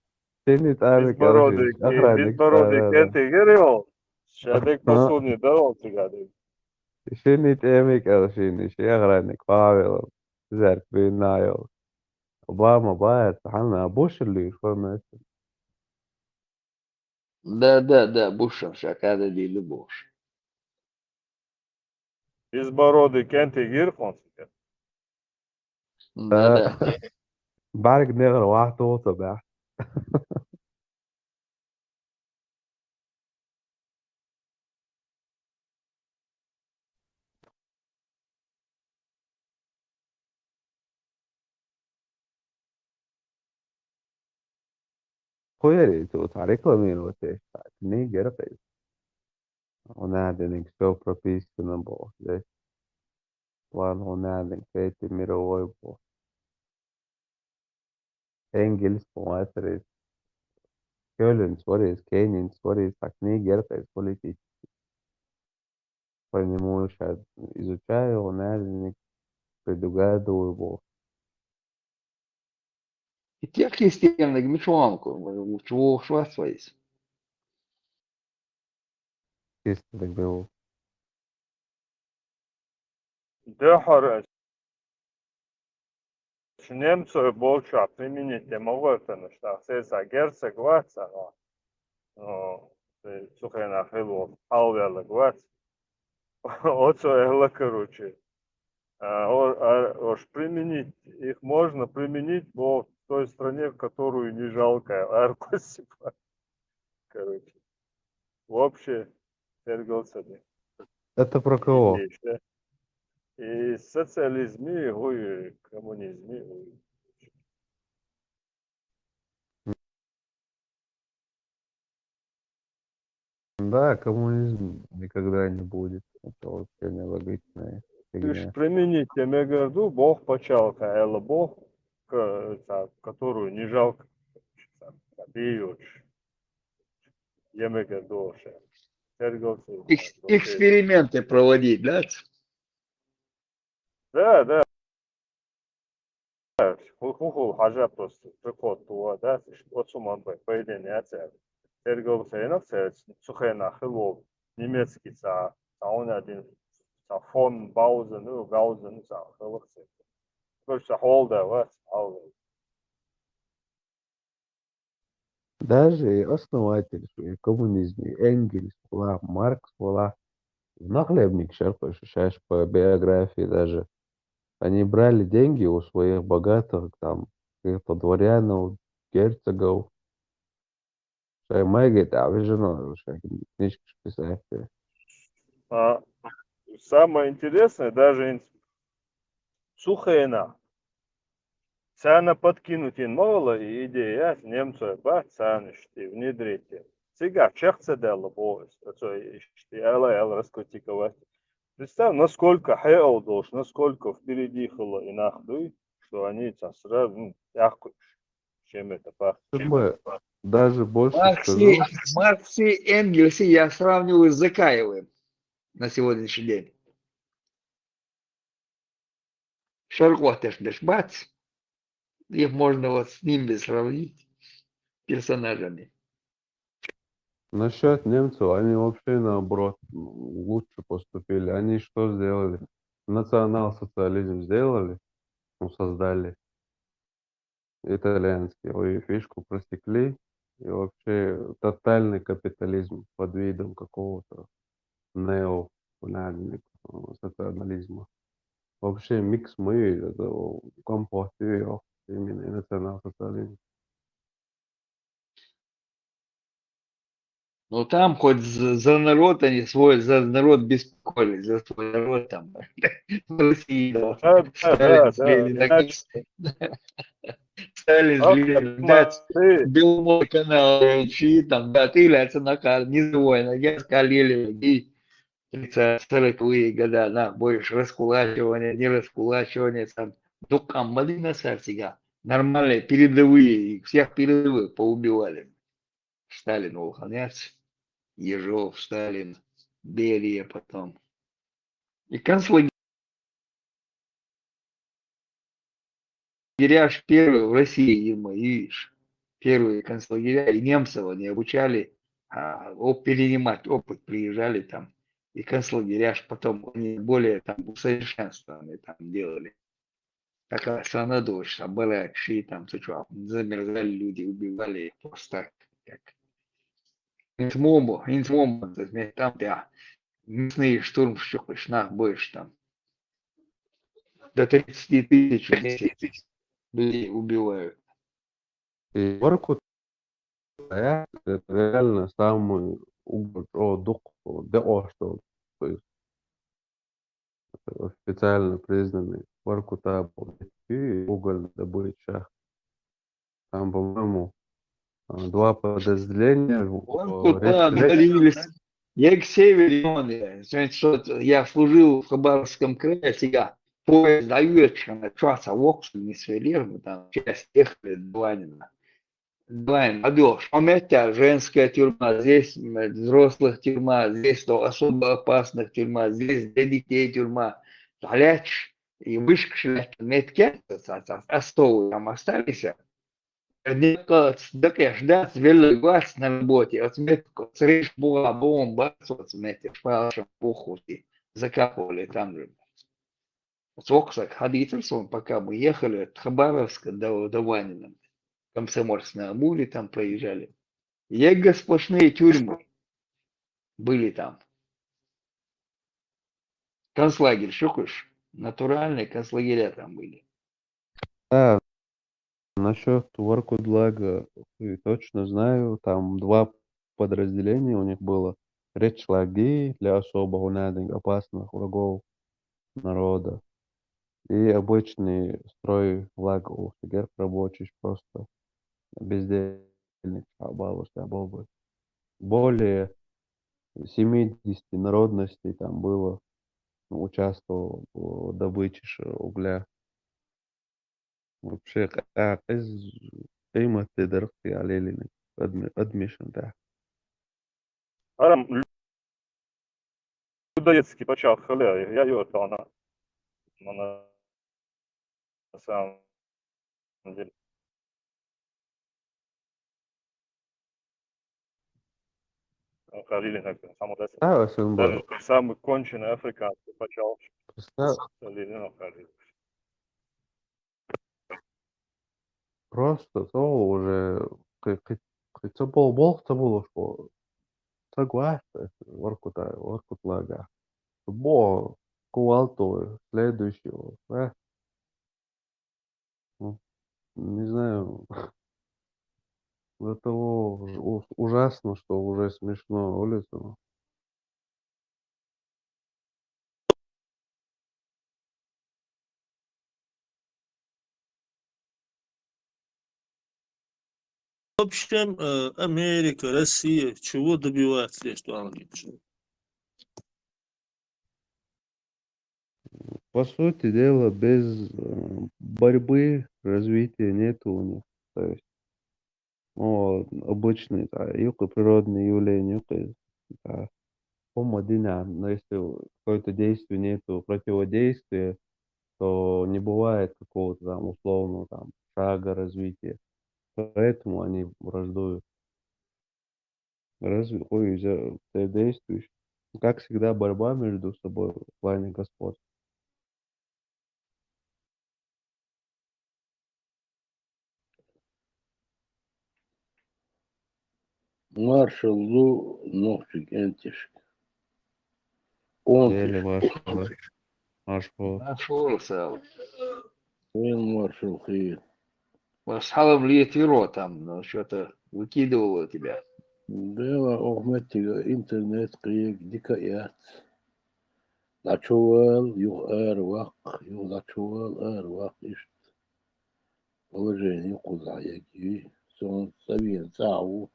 تعمل كوشش أخرانك Безбородый هذا кенты говорил, шадек посудный давал цыгады. شنو تعمل كوشين شي أخرانك فاول زرك بينايو أوباما بايت حنا بوش اللي يفهم Да, Буша, шакада ди любовь. Безбородый кенты гирфон. Да. بعرف نغرى واحد توصل بقى خويا تو تعرف مين وتش ني جرقي ونادن سو بروبيس نمبر ده وان ونادن كيت ميرو ويبو انجلس مواتريس كولنس وريس كينينس وريس акне герпес политик понимаешь изучаю ونادن предугадываю его И тех системных мешанку, чего швастаясь. чисто так был Дехор, немцу больше применить не могут, потому что все герцог ватса, сухая на хилу, алвела гвац. Вот что я короче. Уж применить, их можно применить, но в той стране, в которую не жалко, аркосипа, короче. Вообще, сергалсады. Это про кого? И социализме, и коммунизме. Да, коммунизм никогда не будет. Это вообще нелогичная Ты ж фигня. применить, я имею в виду, Бог почалка, это Бог, которую не жалко, бьешь. Я имею в виду, что сергалсады. Эксперименты проводить, да? Да. Хуху хажа просто приход туа, да, вот суман поедение цел. Серго сейнов цел, сухена хилов, немецкий он один, фон Баузен, Гаузен, хилов цел. Короче, холда, вот, холда. Даже основатель коммунизма Энгельс была, Маркс была, нахлебник шарпа, ощущаешь по биографии даже. Они брали деньги у своих богатых, там, каких-то дворянов, герцогов. Майгет, а вы жену, книжки писать. Самое интересное, даже сухена. Цена подкинуть мало и идея немцев, ценности внедрить. Сега чехца дела бос, эл раскритиковать. Представь, насколько хейл должен, насколько впереди хило и нахуй, что они сразу, яхку, чем это пахнет. Даже больше скажу. Маркс и Энгельс я сравниваю с Закаевым на сегодняшний день. Шарготеш бац, их можно вот с ними сравнить персонажами. Насчет немцев, они вообще наоборот лучше поступили. Они что сделали? Национал-социализм сделали, создали итальянский, фишку просекли, и вообще тотальный капитализм под видом какого-то социализма. Вообще микс мы, компот именно и национал-социализм. Но там хоть за народ они за народ беспокоились, за свой народ там. В России, да. Сталин с Лениным. Сталин с Лениным. Белмой канал, чьи там, да, ты ляться на кар, низовой, я скалили, и 30-40-е года, да, больше раскулачивания, не раскулачивания, там, дукам малина сега. Нормальные, передовые, всех передовых поубивали. Сталин, Волхонец. Ежов, Сталин, Берия потом. И концлагеря аж первые в России, видишь, первые концлагеря, и немцев они обучали перенимать опыт, приезжали там, и концлагеря аж потом они более там усовершенствованные там делали. Такая страна дочь, там были ши, там, замерзали люди, убивали их просто так, как инсмому, там, да, мясные штурмщики, шнах больше там. До 30 тысяч в месяц людей убивают. И Воркут это реально самый дух, что, то есть официально признанный Воркута и угольдобыча. Там, по-моему, 2 подразделения. Я к северу, я служил в Хабаровском крае, сега поезд до вечера, часа в Оксфорд не свалил, там часть ехали Дванина. Адёж, помните, женская тюрьма, здесь взрослых тюрьма, здесь то особо опасных тюрьма, здесь для детей тюрьма. Гляч, и вышка метки, остовы там остались. Dacă ждать великий глаз на работе, отметку, срежь была бомба, отметишь, палашем похуй, закапывали там же. Сколько ходить, пока мы ехали от Хабаровска до Ванина, Комсомольск на Амуре там проезжали. Ега сплошные тюрьмы были там. Концлагерь, шукаешь? Натуральные концлагеря там были. Да, насчет Воркутлага точно знаю, там два подразделения у них было. Редшлаги для особо опасных врагов народа. И обычный строй лагов, герб рабочий, просто бездельник, был бы. Более 70 народностей там было, участвовало в добыче угля. Вообще, из قيمة درختي عليه لأنك admission ده. Арам людоедский почав халя, я ее она на самом деле. Халили как само Да, он даже был. самый конченый африканский почав халили, ну халили. Просто то уже это было, что согласен, Воркут лага. Бо куалту следующего, да? Ну, не знаю, это ужасно, что уже смешно улицу. В общем, Америка, Россия, чего добиваться, я что она ничего. По сути дела, без борьбы развития нету у них. То есть, обычные, юго природные явления, да, но если какое-то действие нету противодействия, то не бывает какого-то там условного там шага развития. Поэтому они враждуют. Ты действуешь. Как всегда, борьба между собой в плане господ. Маршал Лу Нохчик Энтиш. Еле Онтиш. Машпо. Нашел, сал. Вين маршал Хир. Пасхалом ли твиро там, но что-то выкидывало тебя. Бела Охметтига интернет криек дикаят. Лачуэл ю вак, ю лачуэл вак ишт. Положение куда яки. Сон савин цау.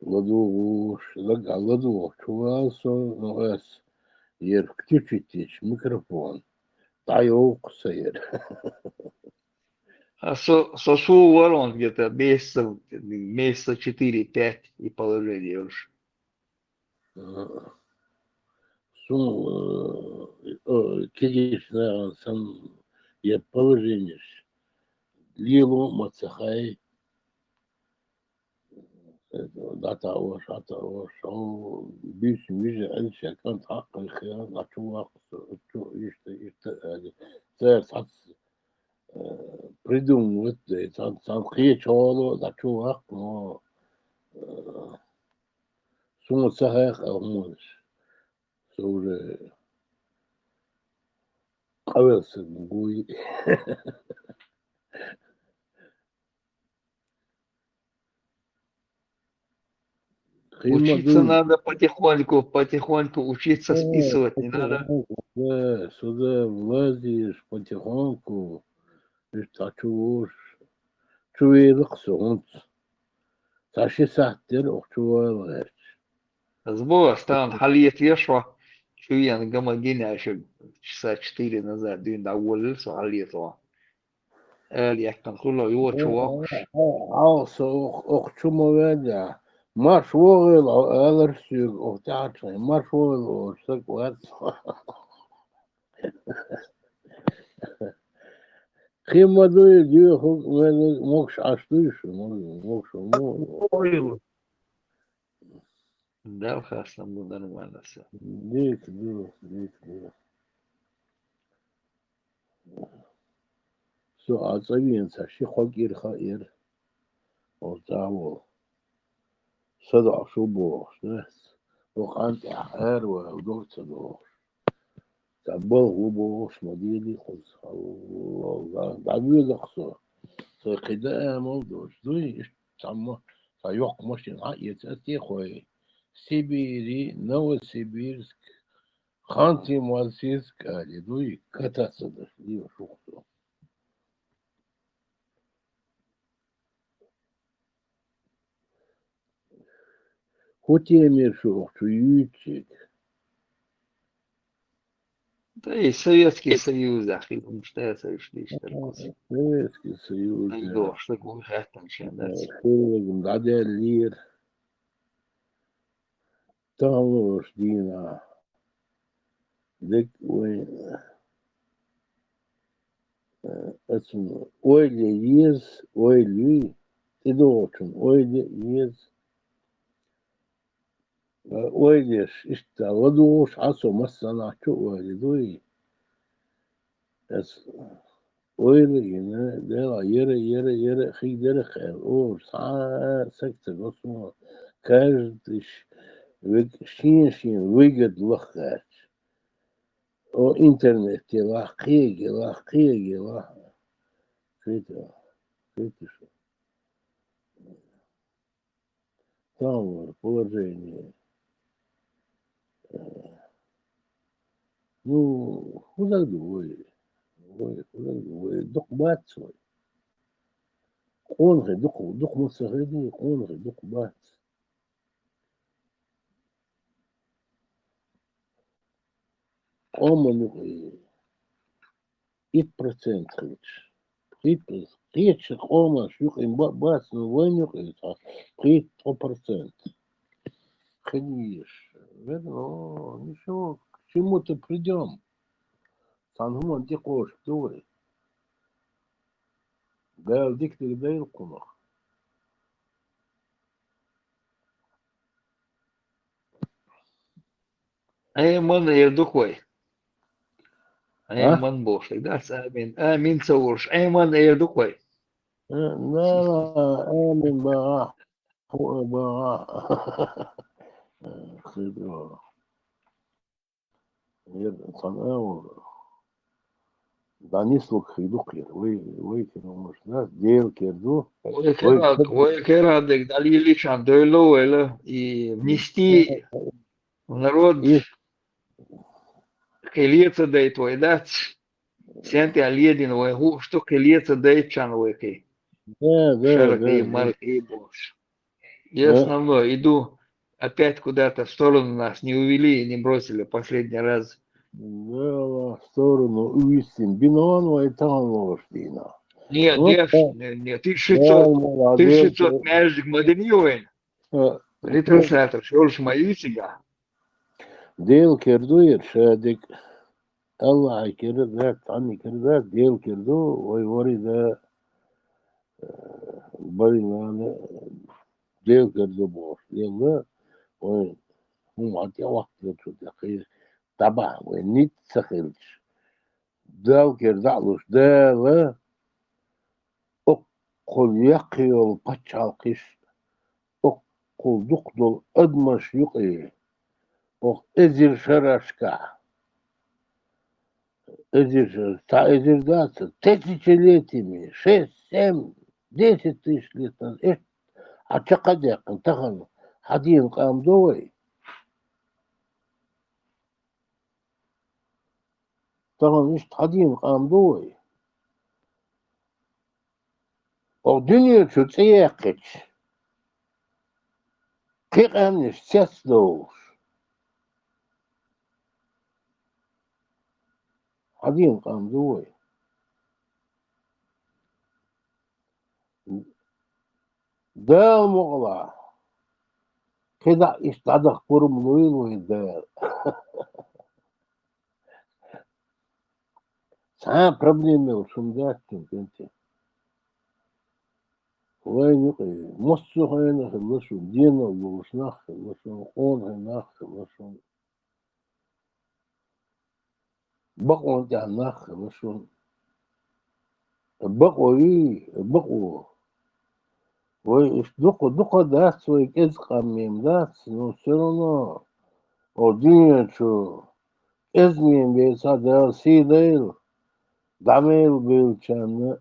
Ладу чуэл сон ноэс. Ер включитесь микрофон. Тайок сэр. А сосу ворон где-то месяца 4-5 и положение уж. Конечно, сам я положение. Лилу Мацахай, дата ош, бич, вижу, альше, кант хакка, хиан, начувак, церц, придумывать, сам хиечоло, начувак, но сумма цахах, алмуш, уже кавелся, гуи. Учиться надо потихоньку учиться списывать не надо. Да, сюда влазишь потихоньку, чувствуешь, чувствуешь, таши сахтер, чувствуешь. Сбор стан халиет ешва. Чуян гомогеня еще часа 4 назад дюн да уволился халиет ва. Я контролю его чувак. Also, чумоведа. Марш вогел, алерсюг, охтячай, марш вогел, сакват. Химадуй, дюх, мокш аштуш, мокш, Да, хасно было нормально все. дик. Все, отзовинца, шихогир хаир, охтавол. Сада шубо, знаешь. وخانت أحير ودورت دور تبوه وبوش مديري خلص الله بعدين لخصه فقداء موضوع دوي تعمى فيوق مشين عقية أتيخوي سيبيري نو سيبيرسك خانتي موالسيسك آلي دوي كتا صدف لي وشوخته خوتي أمير شوخته يوتشك Да и Советский Союз, ахи, мечтается лишь Советский Союз Айдо, что гуляет там чендать. خيرك بعدين اللير طالوش دينا ديك وين اسمه ويلي يز ويلي تدوشن ويلي يز ويليش اشتا ودوش عصو مسنا شو ويلي دوي اس ويلي هنا ديلا يرى خي ديرا خير او ساعة سكتة قصوى كاردش شين ويجد لخات او انترنت لاقيقي كيتا شو تامر положение ну куда двое دق بات شوي قونغي دق مصغري قونغي دق بات قوم نقي 8% خلش 8% قوم شوق إن بات وين يقي 3% خليش верно ничего к чему-то придем санхуман тикош дури дал диктор даил кунах Эй, ман ердукой. Эй, а ман бошек, да, амин. Амин цауш. Эй, ман ердукой. لا آمن بقى خدوا صنعوا دانيسلوك خيدوكير وي كانوا مش ناس ديل كيردو Ой, керадек, дали лишан, дойло, и внести в народ и келица дай твой, да, сенты аледин, ой, что келица дай чан, ой, широко и марк и больше. И основное, иду опять куда-то в сторону нас, не увели и не бросили последний раз. в сторону Уистин Бинон Вайтановштина. Нет, Вот деш, нет, 1600 мяжик маденьюин. Ретрансатор, что ж мои себя. ديل كيردو يرشادك الله كيردك عني كيردك ديل كيردو ويوري ذا برينا ديل كيردو بوش ديل وين هم عطي وقت يتخيل طبعا وين نيت سخيلش ديل كيردعلوش ديل أقل يقي القش أقل دقدل أدمش يقي إزر شراشكا إزر даться тысячелетиями 6, 7, 10 тысяч лет назад ачакадяк таган один камдой таган ишт один камдой о dünya çöçeyekç kıqanış ses doğuş один камдой да могла كده استعدق برملوين ويدار ساعة проблемы وشمداتهم كنتي وين يقي مصر هنا خلصوا دينا وشناخ خلصوا قون هناك خلصوا بقوا انت هناك خلصوا بقوا ايه بقوا ويش دقوا دقوا داس ويكز قميم داس но все равно Один, что эзмин бейса дел сидел, дамел был чанна,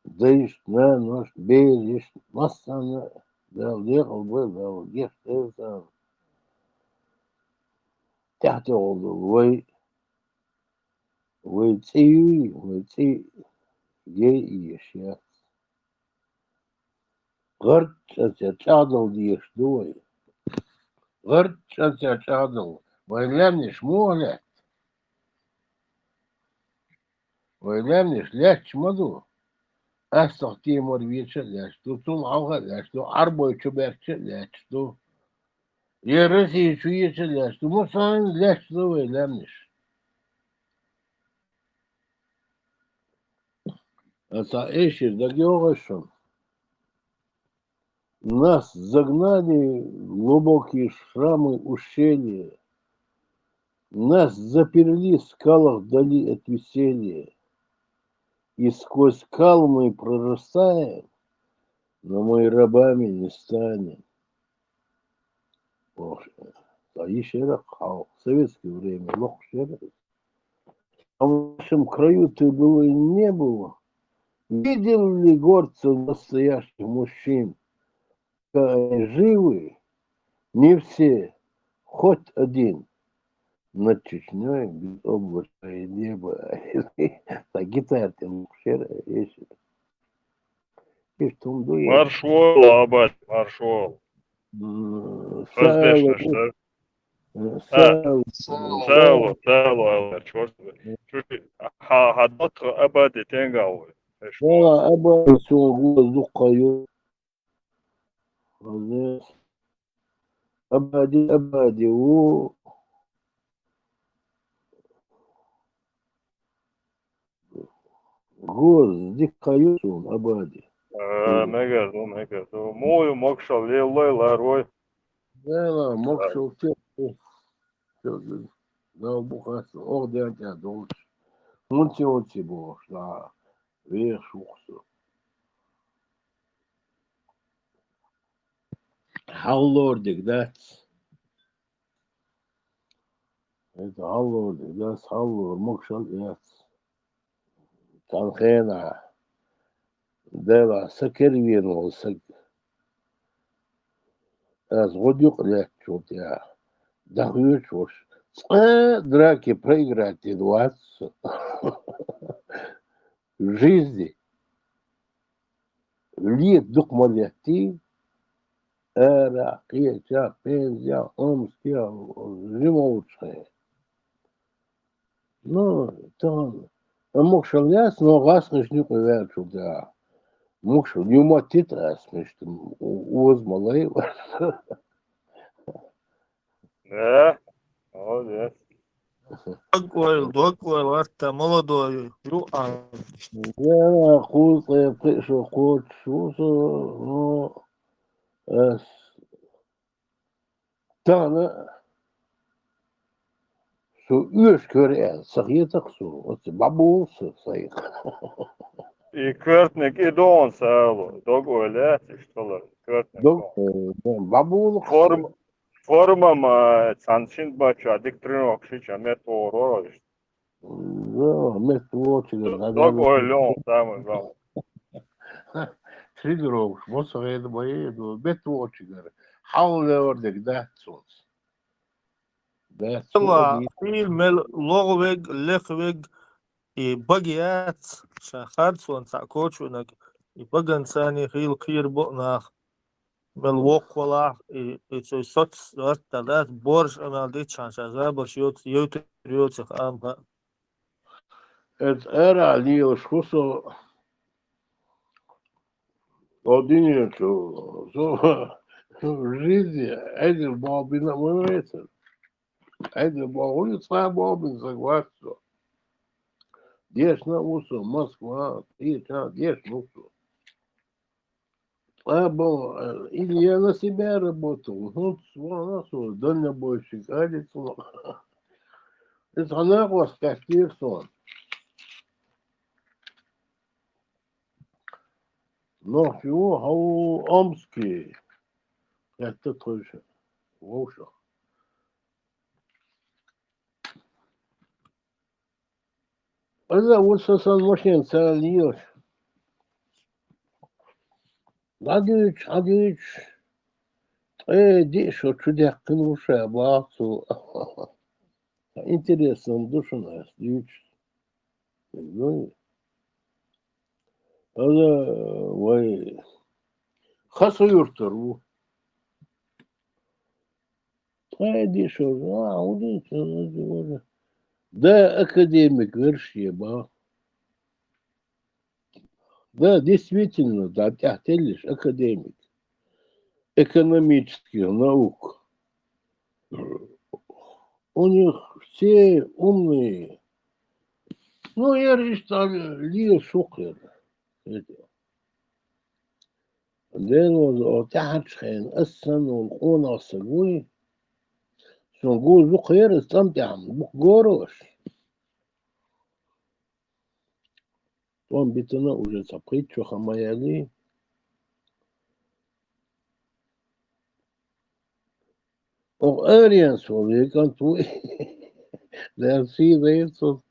дейш на нож бейш массана, дел дехал был, дел гефтелсан, تحت وي ويتي جي اشياء غرت تشادل ديش دوي غرت تشادل ويلمنش مولا ويلمنش لاش مدو استخدي مربيش لاش تو طول عوغ لاش تو عربو تشبرش لاش تو يرسي شويش لاش تو مصان لاش تو ويلمنش это эши дагёгошон. Нас загнали в глубокие шрамы ущелья. Нас заперли в скалах вдали от веселья. И сквозь скал мы прорастаем, но мы рабами не станем. Ох, а еще раз, в советское время, а в нашем краю ты было и не было. Видел ли горцев настоящих мужчин? Они живы, не все, хоть один. Над Чечней безоблачное небо. Так гитара тем вчера есть. И в том дуе. Маршвол, абать, маршвол. Сало, Различный, что? сало, Сало, алар, черт. Чуть хадот абать тенгал. сало, аба, воздух каю. Абади, о. Гоз, дикаю, абади. Мегерду. Мою мокшал, лилой, ларой. Да, мокшал, все. Да, бухаться. Ох, да, тебя дольше. Мунти бог, да. Вешухсу. Халлордик, да? Это халлордик, да, с халлор, мокшал, да. Танхена. Дела, сакервину, сгодюк, да, чуть я. Да, хуючуш. Драки проиграть и 20. В жизни. Лет дух моляти. Эра, кеча, пензя, омския, живоучая. Ну, там, мокшал яс, но гасныш не поверчу, да. Мокшал, не мотит асмеш, узмалай. Да, молодец. Доквойл, это молодой. Я хуй, пришел, хочу, ну, там, что ушкоря, сахетах, вот бабулсы, сахет. И картник, и дон сало. Дого ляти, что ли? Картник. Бабул. Форма цанчин бача, диктринок шича, мето рориш. Да, мето чигар. Дого лен, самый главный. Тридорог, вот сахет бои, мето чигар. Хаулеордик, да, солнце. Да, يلا في لغويج لخويج يبقيات شاخد سوان ساكوش ونك يبقى إنساني خيل خير بقناخ بالوق ولا يتسوي صوت صوت تلات بورش أمال دي شان شغال برشيوت يوت أمها. Это эра лио шкусо одиничу. В жизни один бабин намывается. Один бабин, своя бабин согласен. Дешь на усу, Москва, и там, дешь на усу. Или я на себя работал, ну, свой дальнобойщик, адицу. Это она вас как персон. Но чего, Омский, это тоже, в ушах. هذا وصل ماشين ساليوش عديش دي شو чудак кнуша бацу интересно душно дич ну هذا وي خاصو يرترو دي شو ودي ده академик вершеба да действительно да тяхтелиш академик экономических наук. У них все умные. Ну, я решил, Лия Шукер. Ден was تحت شخين أسن والقونا السجوي سنقول ذو خير استمتع بقوروش طبعا بيتنا وجد سبقيت شو خمايالي Och örjen så vi kan tro där sidor så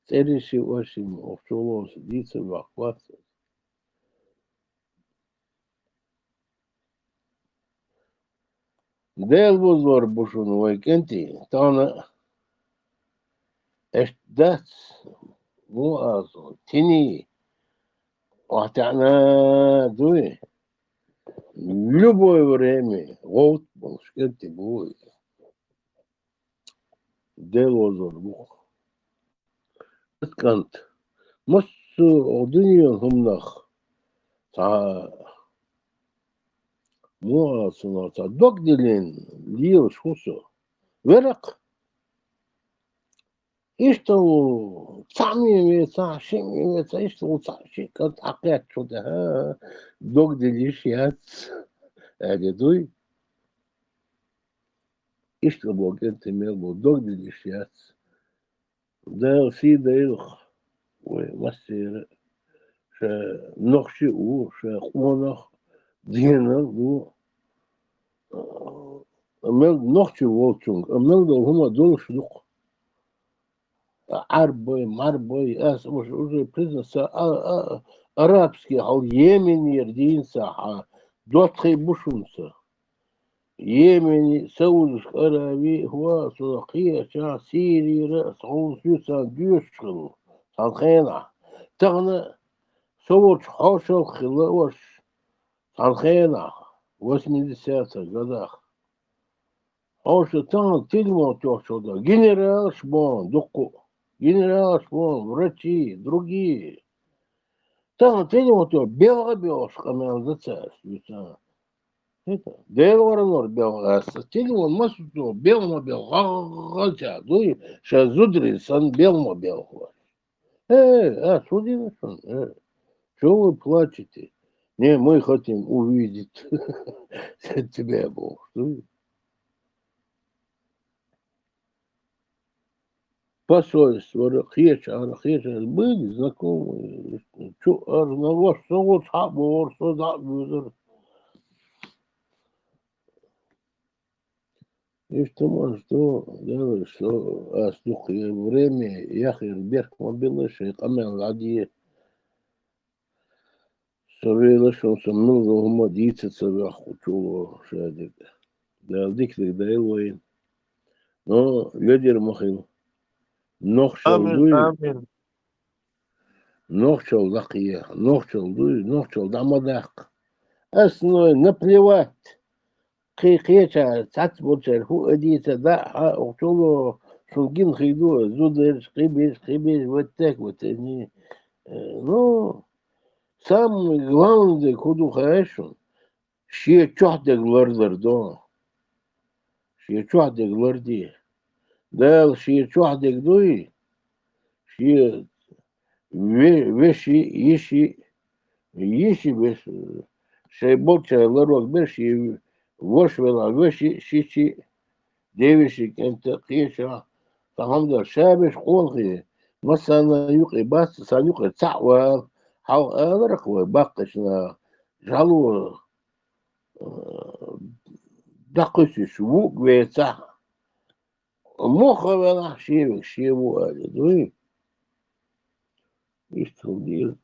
är det ju också också lite vakvat. Del var bushun weekenti tana اشتدت مو أصلا تني وقتنا دوي любое время вот مشكلتي بوي дело زربوخ كانت مش الدنيا همناخ تا مو أصلا تا دوك دلين ليوش خصو ورق يشتغلوا 900 ساعة شيء يشتغلوا شيء كانت عقيت شو ده دوك دليشيات هذه دوي يشتغلوا كنت ميلبو دوك دليشيات ده في دايلخ ومسير شا نخشي او شا خونخ دينا دو أمل نخشي وولتشونغ أمل دو هما دول شلوق عربي مربي مش بريزنس арабский ал Йеменер дейінсі дотқи бұшынсы Йемени Саудовск Араби хуа Судақия ча Сирия Саудовск дүйшқыл санқена тағны совоч хаушал қылы ош санқена 80-х годах хаушы тағны тельмон тёшылда генерал шбон дұққу генерал шбон врачи другие там тельмон белого шкамел это дело белого тельмон массу белого хотя ну сейчас зудри сан белого белого судили что вы плачете не мы хотим увидеть тебя Бог по совести археча были знакомые что арнаваш вот хабор сюда и что может что делаешь что остух время яхер берх мобилыш и камел ади совелыш он со много умодится царя хочу шадик да дикли да его но лидер махил آمين نخشل لقيه نخشل دمدق أصلا наплевать قيقيشة تعتبر هو أديت داعها أقتله شنقين خيدوه زودر قيبيش واتاك وتاني ну самое главное куду хорошо شيء чухдек лордо شيء чухдек лорди دال شيء чухдек دوي شيء вещи يشي بس شيء بوتشا لروك بشي وش ولا وشي شيء ديوشي كنت قيشة فهم شابش قولي مثلا يقي بس سنيقي تعوى حاو أغرق وباقشنا جالو دقش شوق ويتح Моховена шевик шевуали, вы. Истудил.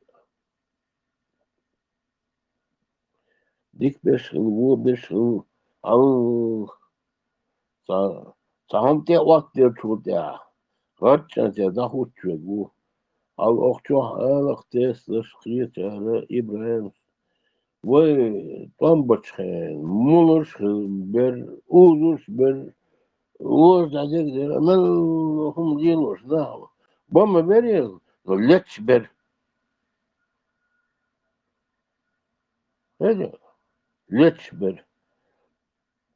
Дик бешил, во бешил. Ал. Сам те ваттер чудя. Рачан те захучу. Ал охчо алах теслаш хритара Ибраим. Вы тамбачхен, мулашхен, бер, узуш, бер, уз адек дер, мен хум дилош, да. Бама берил, но леч бер. Это, леч бер.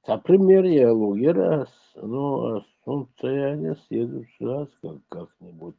Та пример я лугерас, ну, а солнце я не следующий раз как-нибудь.